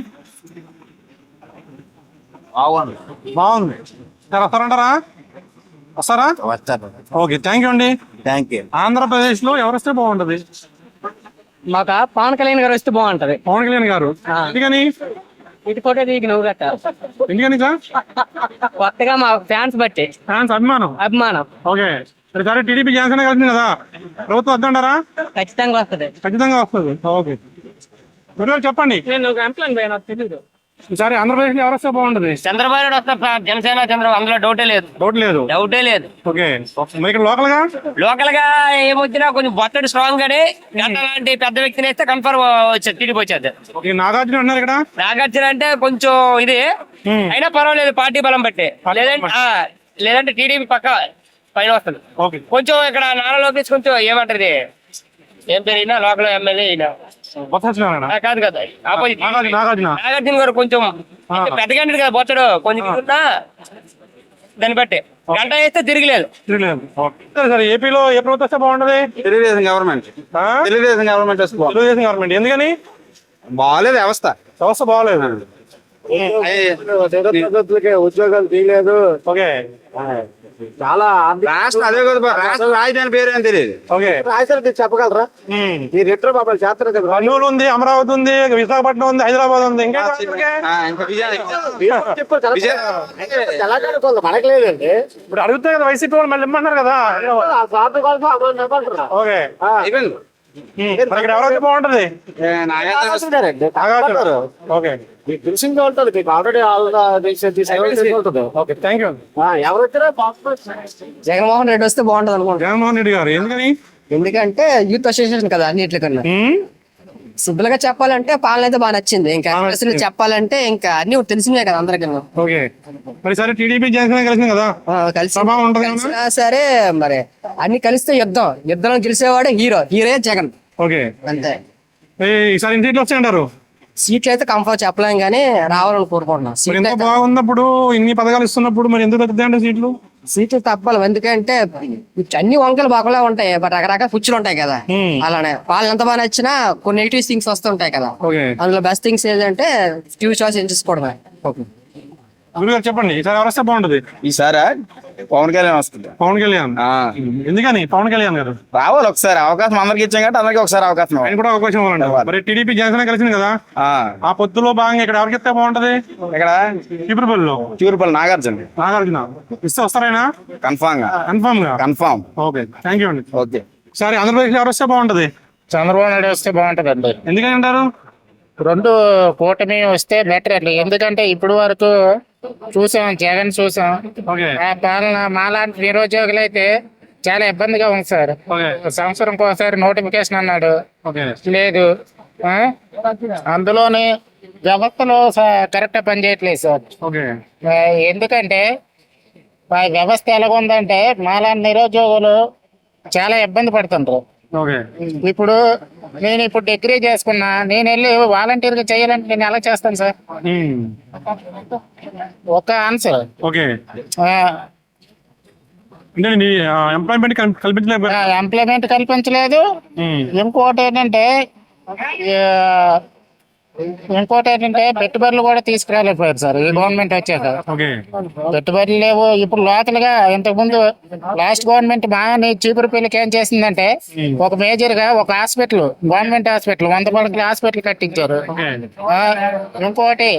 బాగుంది. సార్ వస్తారంటారా? వస్తారా? వస్తారు. ఓకే, థ్యాంక్ యూ అండి. Thank you. ఆంధ్రప్రదేశ్ లో ఎవరు వస్తే బాగుంటది? మాకు పవన్ కళ్యాణ్ గారు వస్తే బాగుంటది. పవన్ కళ్యాణ్ గారు. ఎందుకని? ఇటు ఫోటో దిగి నువ్వు గట్ట ఎందుకని సార్? కొత్తగా మా ఫ్యాన్స్ బట్టి ఫ్యాన్స్ అభిమానం. ఓకే, సరే. టీడీపీ జనసేన కలిసింది కదా, ప్రభుత్వం వద్దంటారా? ఖచ్చితంగా వస్తుంది. ఖచ్చితంగా వస్తుంది. ఓకే, మీరు చెప్పండి. నేను ఎంప్లాయ్ నాకు తెలియదు. ఈసారి ఆంధ్రప్రదేశ్ లో ఎవరు వస్తే బాగుంటది? చంద్రబాబు నాయుడు వస్తా, జనసేన చంద్రబాబు, అందులో డౌటే లేదు. డౌటే లేదు. ఓకే, మరి ఇక్కడ లోకల్ గా ఏమొచ్చినా కొంచెం బొత్తడి స్ట్రాంగ్ గానీ అలాంటి పెద్ద వ్యక్తిని వేస్తే కన్ఫర్మ్ వచ్చేది, టీడీపీ వచ్చేది. నాగార్జున ఉన్నారు ఇక్కడ. నాగార్జున అంటే కొంచెం ఇది అయినా పర్వాలేదు, పార్టీ బలం బట్టి. లేదంటే టీడీపీ పక్క పైన వస్తుంది. కొంచెం ఇక్కడ నారా లోకేష్ కొంచెం ఏమంటది, ఏం పేరు అయినా లోకల్ ఎమ్మెల్యే కాదు కదా, ఆపోజిట్ నాగార్జున గారు కొంచెం పెద్ద క్యాండిడేట్ కదా, బొచ్చడు కొంచెం దాన్ని బట్టి గంట వేస్తే తిరగలేదు. సరే, ఏపీలో ఏ ప్రభుత్వం వస్తే బాగుంటది? తెలుగుదేశం గవర్నమెంట్. తెలుగుదేశం గవర్నమెంట్. ఎందుకని? బాగాలేదు వ్యవస్థ బాగోలేదు. ఉద్యోగాలు తీయలేదు. ఓకే, చాలా రాష్ట్రం అదే కదా, రాష్ట్ర రాజధాని పేరు ఏం తెలియదు. ఓకే, రాజధాని చెప్పగలరా? ఈ రెట్రో బాబాలు చేస్తారు కదా. కర్నూలు ఉంది, అమరావతి ఉంది, విశాఖపట్నం ఉంది, హైదరాబాద్ ఉంది. ఇంకా మనకు లేదండి. ఇప్పుడు అడుగుతాయి కదా వైసీపీ వాళ్ళు, మళ్ళీ ఇమ్మన్నారు కదా. ఓకే, ఇక్కడ ఎవరైతే బాగుంటది? ఓకే, మీకు తెలిసిందే ఉంటుంది, మీకు ఆల్రెడీ ఓకే, థ్యాంక్ యూ. ఎవరైతే జగన్మోహన్ రెడ్డి వస్తే బాగుంటది అనుకుంటా. జగన్మోహన్ రెడ్డి గారు. ఎందుకని? ఎందుకంటే యూత్ అసోసియేషన్ కదా అన్నిటికన్నా. సింపుల్ గా చెప్పాలంటే పాలన అయితే బాగా నచ్చింది. ఇంకా అసలు చెప్పాలంటే ఇంకా అన్ని తెలిసిందే కదా అందరికీ. ఓకే, మరి సరే, టీడీపీ జనసేన కలిసింది కదా, కలిసి ఉంటది సరే. మరి అన్ని కలిస్తే యుద్ధంలో గెలిచేవాడే హీరో జగన్. ఓకే, అంతే. ఈసారి ఎన్ని సీట్లు వచ్చాయంటారు? సీట్లు అయితే కంఫర్ట్ చెప్పలేం కానీ రావాలని కోరుకుంటున్నాం. ఎంత బాగున్నప్పుడు, ఇన్ని పథకాలు ఇస్తున్నప్పుడు మరి ఎందుకు తగ్గుతాయంటే సీట్లు? సీట్లు తప్పాలి. ఎందుకంటే అన్ని వంకలు బాగా ఉంటాయి, బట్ రకరకాల పుచ్చులు ఉంటాయి కదా. అలానే పాలన ఎంత బాగా నచ్చినా కొన్ని నెగిటివ్ థింగ్స్ వస్తుంటాయి కదా. అందులో బెస్ట్ థింగ్స్ ఏంటంటే ఫ్యూ చాయిస్ ఎంచుకోవడమే. గురుగారు చెప్పండి, ఈసారి ఎవరు వస్తే బాగుంటది? ఈసారి పవన్ కళ్యాణ్ వస్తుంది. పవన్ కళ్యాణ్. ఎందుకని పవన్ కళ్యాణ్ గారు రావాలి? ఒకసారి అవకాశం అందరికి ఇచ్చాం కాబట్టి అందరికి ఒకసారి అవకాశం. ఆయన కూడా అవకాశం ఇవ్వాలండి. మరి టీడీపీ జనసేన కలిసింది కదా, ఆ పొత్తులో భాగంగా ఇక్కడ ఎవరికి ఇస్తే బాగుంటది? ఇక్కడ చీపురుపల్లి నాగార్జున ఇస్తే వస్తారైనా? కన్ఫామ్ గా. ఓకే, థ్యాంక్ యూ అండి. ఓకే, సరే, ఆంధ్రప్రదేశ్ ఎవరు వస్తే బాగుంటది? చంద్రబాబు నాయుడు వస్తే బాగుంటదండి. ఎందుకని అంటారు? రెండు కూటమి వస్తే బెటర్ అండి. ఎందుకంటే ఇప్పుడు వరకు చూసాం, జగన్ చూసాం. ఆ పాలన మాలాంటి నిరుద్యోగులు అయితే చాలా ఇబ్బందిగా ఉంది సార్. సంవత్సరంకి ఒకసారి నోటిఫికేషన్ అన్నాడు, లేదు. అందులోని వ్యవస్థలో కరెక్ట్ పని చేయట్లేదు సార్. ఎందుకంటే ఆ వ్యవస్థ ఎలాగుందంటే మాలాంటి నిరుద్యోగులు చాలా ఇబ్బంది పడుతుంటారు. ఇప్పుడు నేను డిగ్రీ చేసుకున్నా, నేను వెళ్ళి వాలంటీర్గా చేయాలంటే నేను ఎలా చేస్తాను సార్? ఒక ఆన్సర్. ఎంప్లాయ్మెంట్ కల్పించలేదు. ఇంకోటి ఏంటంటే పెట్టుబడులు కూడా తీసుకురాలేకపోయారు సార్ ఈ గవర్నమెంట్ వచ్చాక. పెట్టుబడులు లేవు. ఇప్పుడు లోకల్ గా ఇంతకుముందు లాస్ట్ గవర్నమెంట్ బాగా చీపురుపల్లికి ఏం చేసిందంటే ఒక మేజర్ గా ఒక హాస్పిటల్, గవర్నమెంట్ హాస్పిటల్ 100 పడకల హాస్పిటల్ కట్టించారు. ఇంకోటి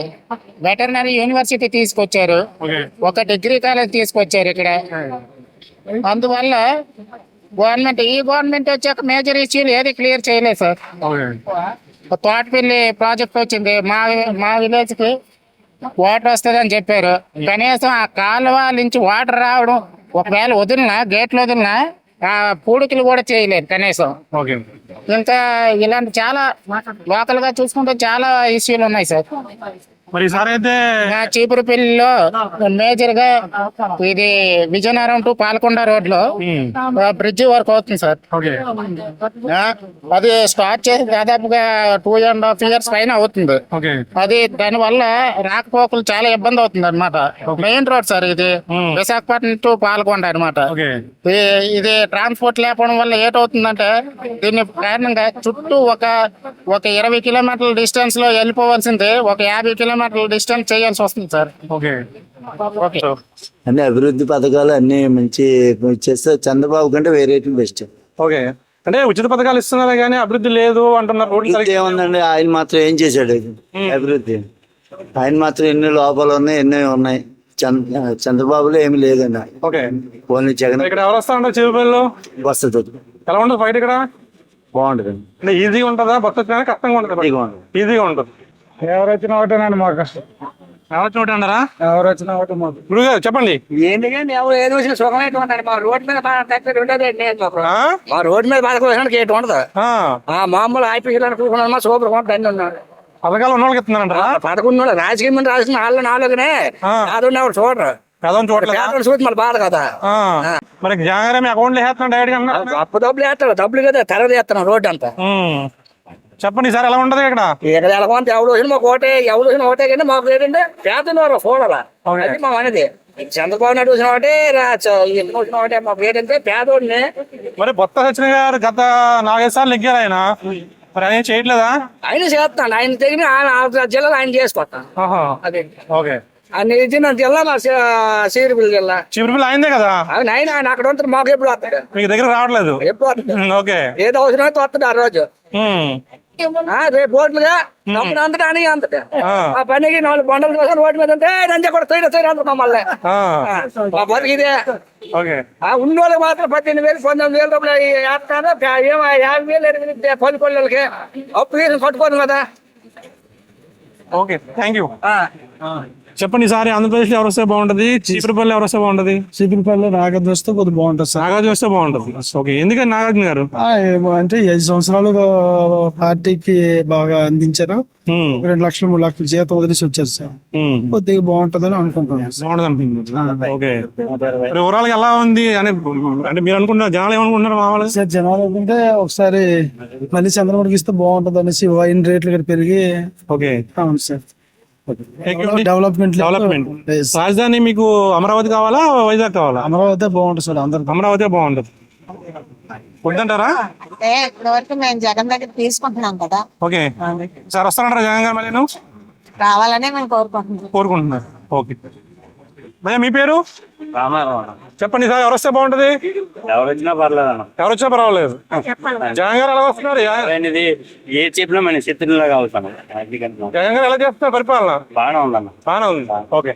వెటర్నరీ యూనివర్సిటీ తీసుకొచ్చారు, ఒక డిగ్రీ కాలేజ్ తీసుకొచ్చారు ఇక్కడ. అందువల్ల ఈ గవర్నమెంట్ వచ్చాక మేజర్ ఇష్యూలు ఏది క్లియర్ చేయలేదు సార్. తోటపల్లి ప్రాజెక్ట్ వచ్చింది, మా విలేజ్ కి వాటర్ వస్తుంది అని చెప్పారు. కనీసం ఆ కాలువ నుంచి వాటర్ రావడం, ఒకవేళ వదిలినా గేట్లు వదిలినా ఆ పూడికలు కూడా చేయలేదు కనీసం. ఇంకా ఇలాంటి చాలా లోకల్ గా చూసుకుంటే చాలా ఇష్యూలు ఉన్నాయి సార్. మరి ఈసారి అయితే చీపురుపల్లిలో మేజర్ గా ఇది విజయనగరం టు పాలకొండ రోడ్ లో బ్రిడ్జి వర్క్ అవుతుంది సార్. అది స్టార్ట్ చేసి దాదాపుగా 2.5 years పైన అవుతుంది. అది దాని వల్ల రాకపోకలు చాలా ఇబ్బంది అవుతుంది అనమాట. మెయిన్ రోడ్ సార్ ఇది, విశాఖపట్నం టు పాలకొండ అనమాట. ఇది ట్రాన్స్పోర్ట్ లేకపోవడం వల్ల ఏటవుతుందంటే దీని కారణంగా చుట్టూ ఒక 20 kilometers డిస్టెన్స్ లో వెళ్ళిపోవాల్సింది ఒక 50 kilometers డిస్టెన్స్ చేయాల్సి వస్తుంది సార్. అన్ని అభివృద్ధి పథకాలు అన్ని మంచి చేస్తే చంద్రబాబు కంటే వేరే బెస్ట్. అంటే ఉచిత పథకాలు ఇస్తున్నారు కానీ అభివృద్ధి లేదు అంటున్నారు. ఏముందండి, ఆయన మాత్రం ఏం చేశాడు అభివృద్ధి? ఆయన మాత్రం ఎన్ని లోపాలు ఉన్నాయి, ఎన్నో ఉన్నాయి. చంద్రబాబులో ఏమి లేదండి. ఓన్లీ జగన్. ఇక్కడ ఎవరు వస్తా ఉంటారు? చిరుపల్లిలో వస్తుంది. ఎలా ఉంటుంది ఫైట్ ఇక్కడ? బాగుంటుంది. అంటే ఈజీగా ఉంటుందా? బస్సు వచ్చినా కష్టంగా ఉంటుంది? ఈజీగా ఉంటుంది. ఎవరు వచ్చిన ఒకటేనండి మాకు. ఎవరు వచ్చిన ఒకటి అంటారా? ఎవరు వచ్చిన ఒకటి మాకు. గురుగారు చెప్పండి. ఎందుకండి ఎవరు ఏది వచ్చిన సుఖమైనటువంటి మా రోడ్డు మీద మా రోడ్డు మీద బాధకోవడానికి ఏంటి ఉండదు. మామూలు ఆఫీసులు అనుకున్నాను సూపర్ అన్ని ఉన్నాడు. పథకాలు ఉన్న వాళ్ళకి ఇస్తున్నారంటారా? పదకొండు రాజకీయం రాసిన వాళ్ళు నాలుగునే ఎవరు చూడరు. చూసి మళ్ళీ బాధ కదా. మరి జగన్ అకౌంట్ వేస్తున్నాడు డైరెక్ట్ గా. డబ్బులు వేస్తాడు, డబ్బులు కదా తెరది వేస్తున్నాం రోడ్డు అంతా. చెప్పండి సార్, ఎలా ఉంటది ఇక్కడ? ఇక్కడ ఎలా ఉంటే ఎవరు వచ్చిన మాకు ఒకటే, ఎవరు వచ్చిన ఒకటే కానీ మాకు ఏంటంటే పేదవారు చూడాలా. అది మా అనేది. చంద్రబాబు నాయుడు వచ్చిన ఒకటే, వచ్చిన ఒకటే మాకు ఏంటంటే పేదోడిని. మరి బొత్స సత్యనారాయణ గారు గత 4-5 సార్లు ఎగ్గారు ఆయన, మరి ఆయన చేయట్లేదా? ఆయన చేస్తాను, ఆయన తెగిన ఆయన జిల్లాలో ఆయన చేసుకొస్తాను. అదే అన్ని జిల్లా మా చీపురుపల్లి జిల్లా. చీపురుపల్లి ఆయనదే కదా? ఆయన అక్కడ ఉంటారు, మాకు ఎప్పుడు వస్తాడు. మీకు దగ్గర రావట్లేదు? ఎప్పుడు ఏదో అవసరం అయితే వస్తాడు ఆ రోజు. రేపు ఓట్లుగా అంతటా అని అంతటా ఆ పనికి 4 బండలు కోసం రోడ్డు మీద ఉంటే రంజా కూడా తోడు మమ్మల్ని ఇదే. ఉన్న వాళ్ళకి మాత్రం 18,000 19,000 వేస్తాను. 50,000 పది కొళ్ళకి అప్పు తీసి కట్టుకోను కదా. Okay, thank you. చెప్పండి ఈసారి ఆంధ్రప్రదేశ్ లో ఎవరు వస్తే బాగుంటది? చీపురుపల్లి ఎవరు వస్తే బాగుంటది? చీపురుపల్లి నాగార్జున వస్తే కొద్దిగా బాగుంటుంది సార్. నాగార్జున వస్తే బాగుంటది. ఓకే, ఎందుకని నాగార్జున గారు? అంటే 5 సంవత్సరాలు పార్టీకి బాగా అందించారు. 2 లక్షలు 3 లక్షలు జీతం వదిలేసి వచ్చారు సార్. కొద్దిగా బాగుంటదని అనుకుంటున్నాను. బాగుంటది. ఓకే, ఓవరాల్ ఎలా ఉంది అంటే మీరు అనుకుంటున్నారు? జనాలు ఏమనుకుంటున్నారు మామూలు? సార్ జనాలు ఏంటంటే ఒకసారి మళ్ళీ చంద్రబాబుకి ఇస్తే బాగుంటది అనేసి వైన్ రేట్లు కూడా పెరిగి. ఓకే, అవును సార్. డెవలప్మెంట్. రాజధాని మీకు అమరావతి కావాలా, వైజాగ్ కావాలా? అమరావతి బాగుంటుంది సార్. అందరికి అమరావతి బాగుంటది. వద్దంటారా? అంటే ఇప్పటి వరకు మేము జగన్ దగ్గర తీసుకుంటున్నాం కదా. ఓకే సార్, వస్తానంటారా జగన్ గారు? మళ్ళీ రావాలనే మేము కోరుకుంటున్నారు. ఓకే భయ్యా, మీ పేరు? చెప్పండి సార్, ఎవరు వస్తే బాగుంటది? ఎవరు వచ్చినా పర్లేదు. ఎవరు వచ్చినా పర్వాలేదు. జగన్ గారు ఎలా వస్తున్నారు? ఏ చెప్పినా మన శత్రులాగా అవుతాను. జగన్ గారు ఎలా చేస్తున్నారు పరిపాలన? బాగానే ఉందన్న. బాగానే ఉంది. ఓకే,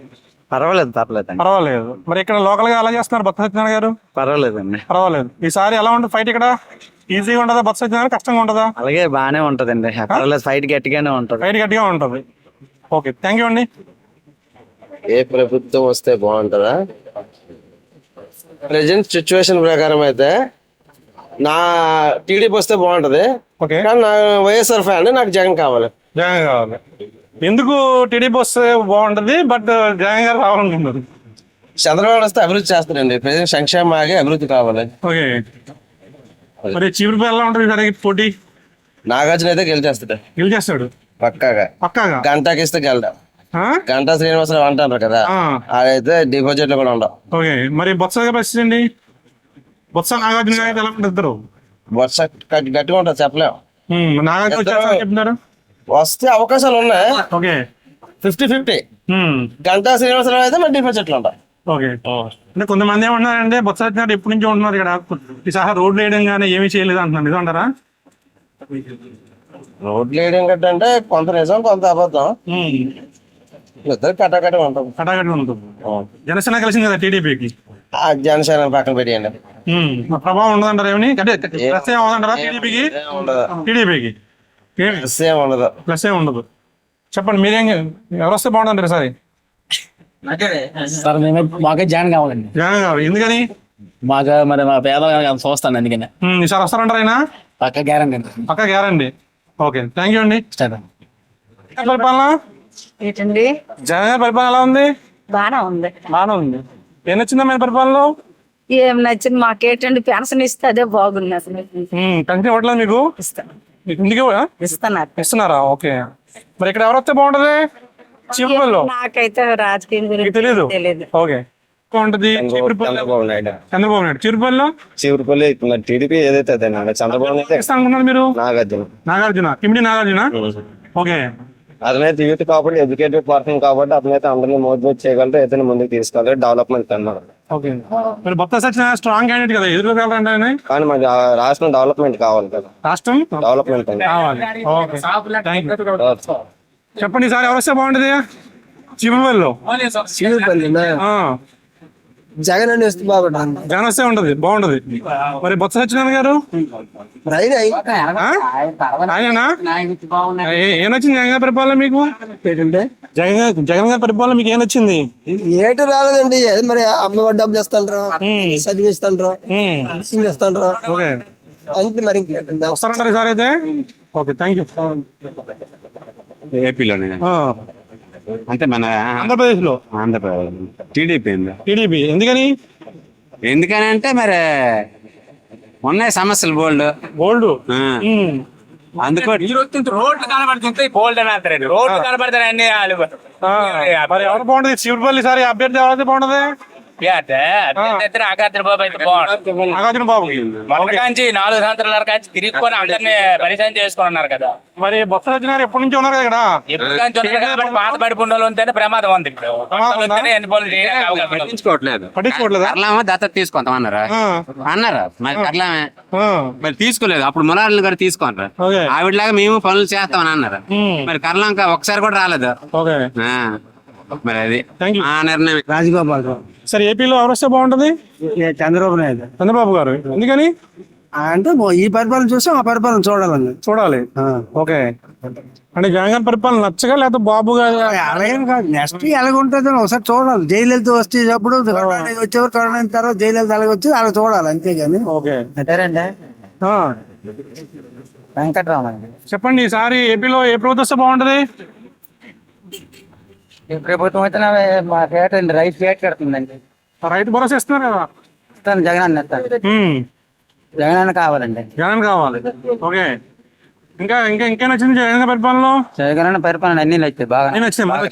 పర్వాలేదు. మరి ఇక్కడ లోకల్ గా ఎలా చేస్తున్నారు బొత్స సత్యనారాయణ గారు? పర్వాలేదండి. పర్వాలేదు. ఈసారి ఎలా ఉంటుంది ఫైట్ ఇక్కడ? ఈజీగా ఉంటుందా బొత్స సత్యనారాయణ, కష్టంగా ఉంటుందా? అలాగే బాగానే ఉంటదండి, ఫైట్ గట్టిగానే ఉంటది. రైట్ గట్టిగా ఉంటుంది. ఓకే, థ్యాంక్ యూ అండి. ఏ ప్రభుత్వం వస్తే బాగుంటుందా? ప్రజెంట్ సిచ్యువేషన్ ప్రకారం అయితే నా టీడీపీ వస్తే బాగుంటది. ఓకే, కానీ నా వైఎస్ఆర్ ఫ్యాన్, నాకు జగన్ కావాలి. జగన్ కావాలి. ఎందుకు టీడీపీ వస్తే బాగుంటది బట్ జగన్ గారు రావాలనుకుంటున్నారు? చంద్రబాబు వస్తే అభివృద్ధి చేస్తారండి. ప్రజెంట్ సంక్షేమం ఆగి అభివృద్ధి కావాలి. ఓకే, మరి చీపురు ఎలా ఉంటుంది సరే పోటీ? నాగార్జున అయితే గెలిచేస్తాడు, గెలిచేస్తాడు పక్కాగా. పక్కాగా. గంటకి ఇస్తే గెలడా. ఆ? గంటా శ్రీనివాసరావు అంటారు కదా, ఆ. అదైతే డిపాజిట్ లో కూడా ఉండవు. ఓకే, మరి బొత్స పరిస్థితి అండి? బొత్స నాగార్జున గారు ఎలా ఉంటుంది ఇద్దరు? వర్ష గట్టిగా ఉంటుంది చెప్పలేము. నాగార్జున వచ్చేస్తారని చెప్తున్నారు. వస్తే అవకాశాలు ఉన్నాయి. ఓకే, 50-50. గంటా శ్రీనివాసరావు అయితే మరి డిపాజిట్ లో ఉండవు. ఓకే. అంటే కొంతమంది ఏమంటున్నారంటే బొత్స సత్యనారాయణ ఎప్పటి నుంచో ఉంటున్నారు ఇక్కడ, ఈ సహా రోడ్లు వేయడం కానీ ఏమీ చేయలేదు అంటున్నారు, నిజం అంటారా? రోడ్లు వేయడం గట్ట అంటే కొంత నిజం కొంత అబద్ధం. ఇద్దరు కటాకట ఉంటాం. కటాకటి ఉంటుంది. జనసేన కలిసింది కదా టీడీపీకి. ఆ జనసేన పక్కన పెట్టేయండి. ప్రభావం ఉండదంటారా? ఏమని అంటే ప్లస్ ఏం అవదంటారా టీడీపీకి? టీడీపీకి ప్లస్ ఏం ఉండదు. ప్లస్ ఏం ఉండదు. చెప్పండి మీరేం, ఎవరు వస్తే బాగుంటుంటారు సార్? సార్ మాకే జగన్ కావాలండి. జగన్ కావాలి. ఎందుకని? మాకు మరి మా పేద చూస్తాను అందుకనే. ఈసారి వస్తారంటారా ఆయన? పక్క గ్యారంటీ. పక్క గ్యారంటీ. ఓకే, థ్యాంక్ యూ అండి. పరిపాలన ఏంటండి? జగన్ గారి పరిపాలన ఎలా ఉంది? బానే ఉంది. బాగానే ఉంది. ఏం నచ్చిందా మీ పరిపాలనలో? ఏం నచ్చింది మాకేంటండి, పెన్షన్ ఇస్తే అదే బాగుంది అసలు. పెన్షన్ ఇవ్వట్లేదు మీకు? ఇస్తాను. ఇందుకే ఇస్తున్నారు. ఇస్తున్నారా? ఓకే, మరి ఇక్కడ ఎవరు వస్తే బాగుంటది? చీపురుపల్లిలో నాకైతే రాజకీయం గురించి తెలీదు. తెలియదు. ఓకే, బాగుంటది చంద్రబాబు నాయుడు. చంద్రబాబు నాయుడు. చీపురుపల్లిలో చివరిపల్లి టీడీపీ ఏదైతే అదే చంద్రబాబు నాయుడు ఇస్తా అనుకున్నారు మీరు? నాగార్జున. నాగార్జున, కిమిడి నాగార్జున. ఓకే, అతనైతే యూత్ కాబట్టి ఎడ్యుకేటెడ్ పర్సన్ కాబట్టి అతనైతే అందరినీ మోటివేట్ చేయగలరు, ఏదైనా ముందుకు తీసుకెళ్ళారు, డెవలప్మెంట్ అన్నారు. ఓకే, మరి బొత్స సత్యనారాయణ స్ట్రాంగ్ క్యాండిడేట్ కదా, ఎదుర్కోగలరంటే ఆయన? కానీ మరి రాష్ట్రం డెవలప్మెంట్ కావాలి కదా. రాష్ట్రం డెవలప్మెంట్ కావాలి. Okay, thank you. చెప్పండి సార్, ఎవరు వస్తే బాగుంటది చీపురుపల్లిలో? జగన్ అని వస్తే బాగుంటుంది. జగన్ వస్తే ఉంటది, బాగుంటది. మరి బొత్స సత్యనారాయణ గారు ఆయననా? ఏం నచ్చింది జగన్ గారి పరిపాలన మీకు? జగన్ గారి పరిపాలన మీకు ఏం నచ్చింది? ఏటు రాలేదండి, మరి అమ్మఒడి డబ్బులు ఇస్తాండ్రు, చదివిస్తాండ్రు, ఇస్తాండ్రు. ఓకే, అంతే మరి. వస్తారంటారు సార్ అయితే? Okay, thank you. ఏపీలోనే అంటే మన ఆంధ్రప్రదేశ్ లో టీడీపీ. టీడీపీ ఎందుకని? ఎందుకని అంటే మరి ఉన్నాయి సమస్యలు బోల్డ్ అందుకో రోడ్లు కనబడుతుంటే బోల్డ్ అని అంటారు. రోడ్లు కనబడతాయి అన్ని. మరి ఎవరు బాగుంటది చీపురుపల్లి సారి అభ్యర్థి ఎవరైతే బాగుంటది? నాగార్జున బాబు అయితే బాగుంటుంది. నాగార్జున బాబు. కాంచి 4 సంవత్సరాల కాంచి తిరిగికొని అందరినీ పరిచయం చేసుకున్నారు కదా. మరి బొత్స సత్యనారాయణ ఎప్పటి నుంచి ఉన్నారు కదా? పాత పడిపోవడం ఉంటేనే ప్రమాదం ఉంది. పట్టించుకోవట్లేదు. దత్తత తీసుకుంటాం అన్నారు మరి అట్లామే మరి తీసుకోలేదు. అప్పుడు మురారి గారు తీసుకున్నారు, ఆవిడలాగా మేము పనులు చేస్తామని అన్నారు. మరి కర్లాంక ఒకసారి కూడా రాలేదు. మరి అది ఆ నిర్ణయం. రాజగోపాల్ సరే, ఏపీలో ఎవరు వస్తే బాగుంటది? చంద్రబాబు నాయుడు. చంద్రబాబు గారు. ఎందుకని? అంటే ఈ పరిపాలన చూసి ఆ పరిపాలన చూడాలి. ఓకే, అంటే జగన్ గారి పరిపాలన నచ్చగా లేకపోతే బాబు గారు? అలాగేం కాదు, నెక్స్ట్ ఎలాగుంటుంది ఒకసారి చూడాలి. జైలలిత వచ్చేటప్పుడు వచ్చేవారు కరోనా అయిన తర్వాత జైలలిత అలాగే వచ్చి అలా చూడాలి, అంతేగాని. ఓకే, అంతేనండి. వెంకటరామన్ చెప్పండి ఈసారి ఏపీలో ఏ ప్రభుత్వం వస్తే బాగుంటది? ప్రభుత్వం అయితే మా రేట్ అండి, రైతు రేట్ కడుతుందండి. రైతు భరోసా ఇస్తున్నారు కదా? ఇస్తాను, జగన్ అన్న ఇస్తాను. జగన్ అన్న కావాలండి. జగన్ కావాలి. ఓకే, ఇంకా ఇంకా ఇంకేం నచ్చింది జగన్ పరిపాలనలో? జగన్ అన్న పరిపాలన అన్ని నచ్చాయి, బాగా నచ్చింది.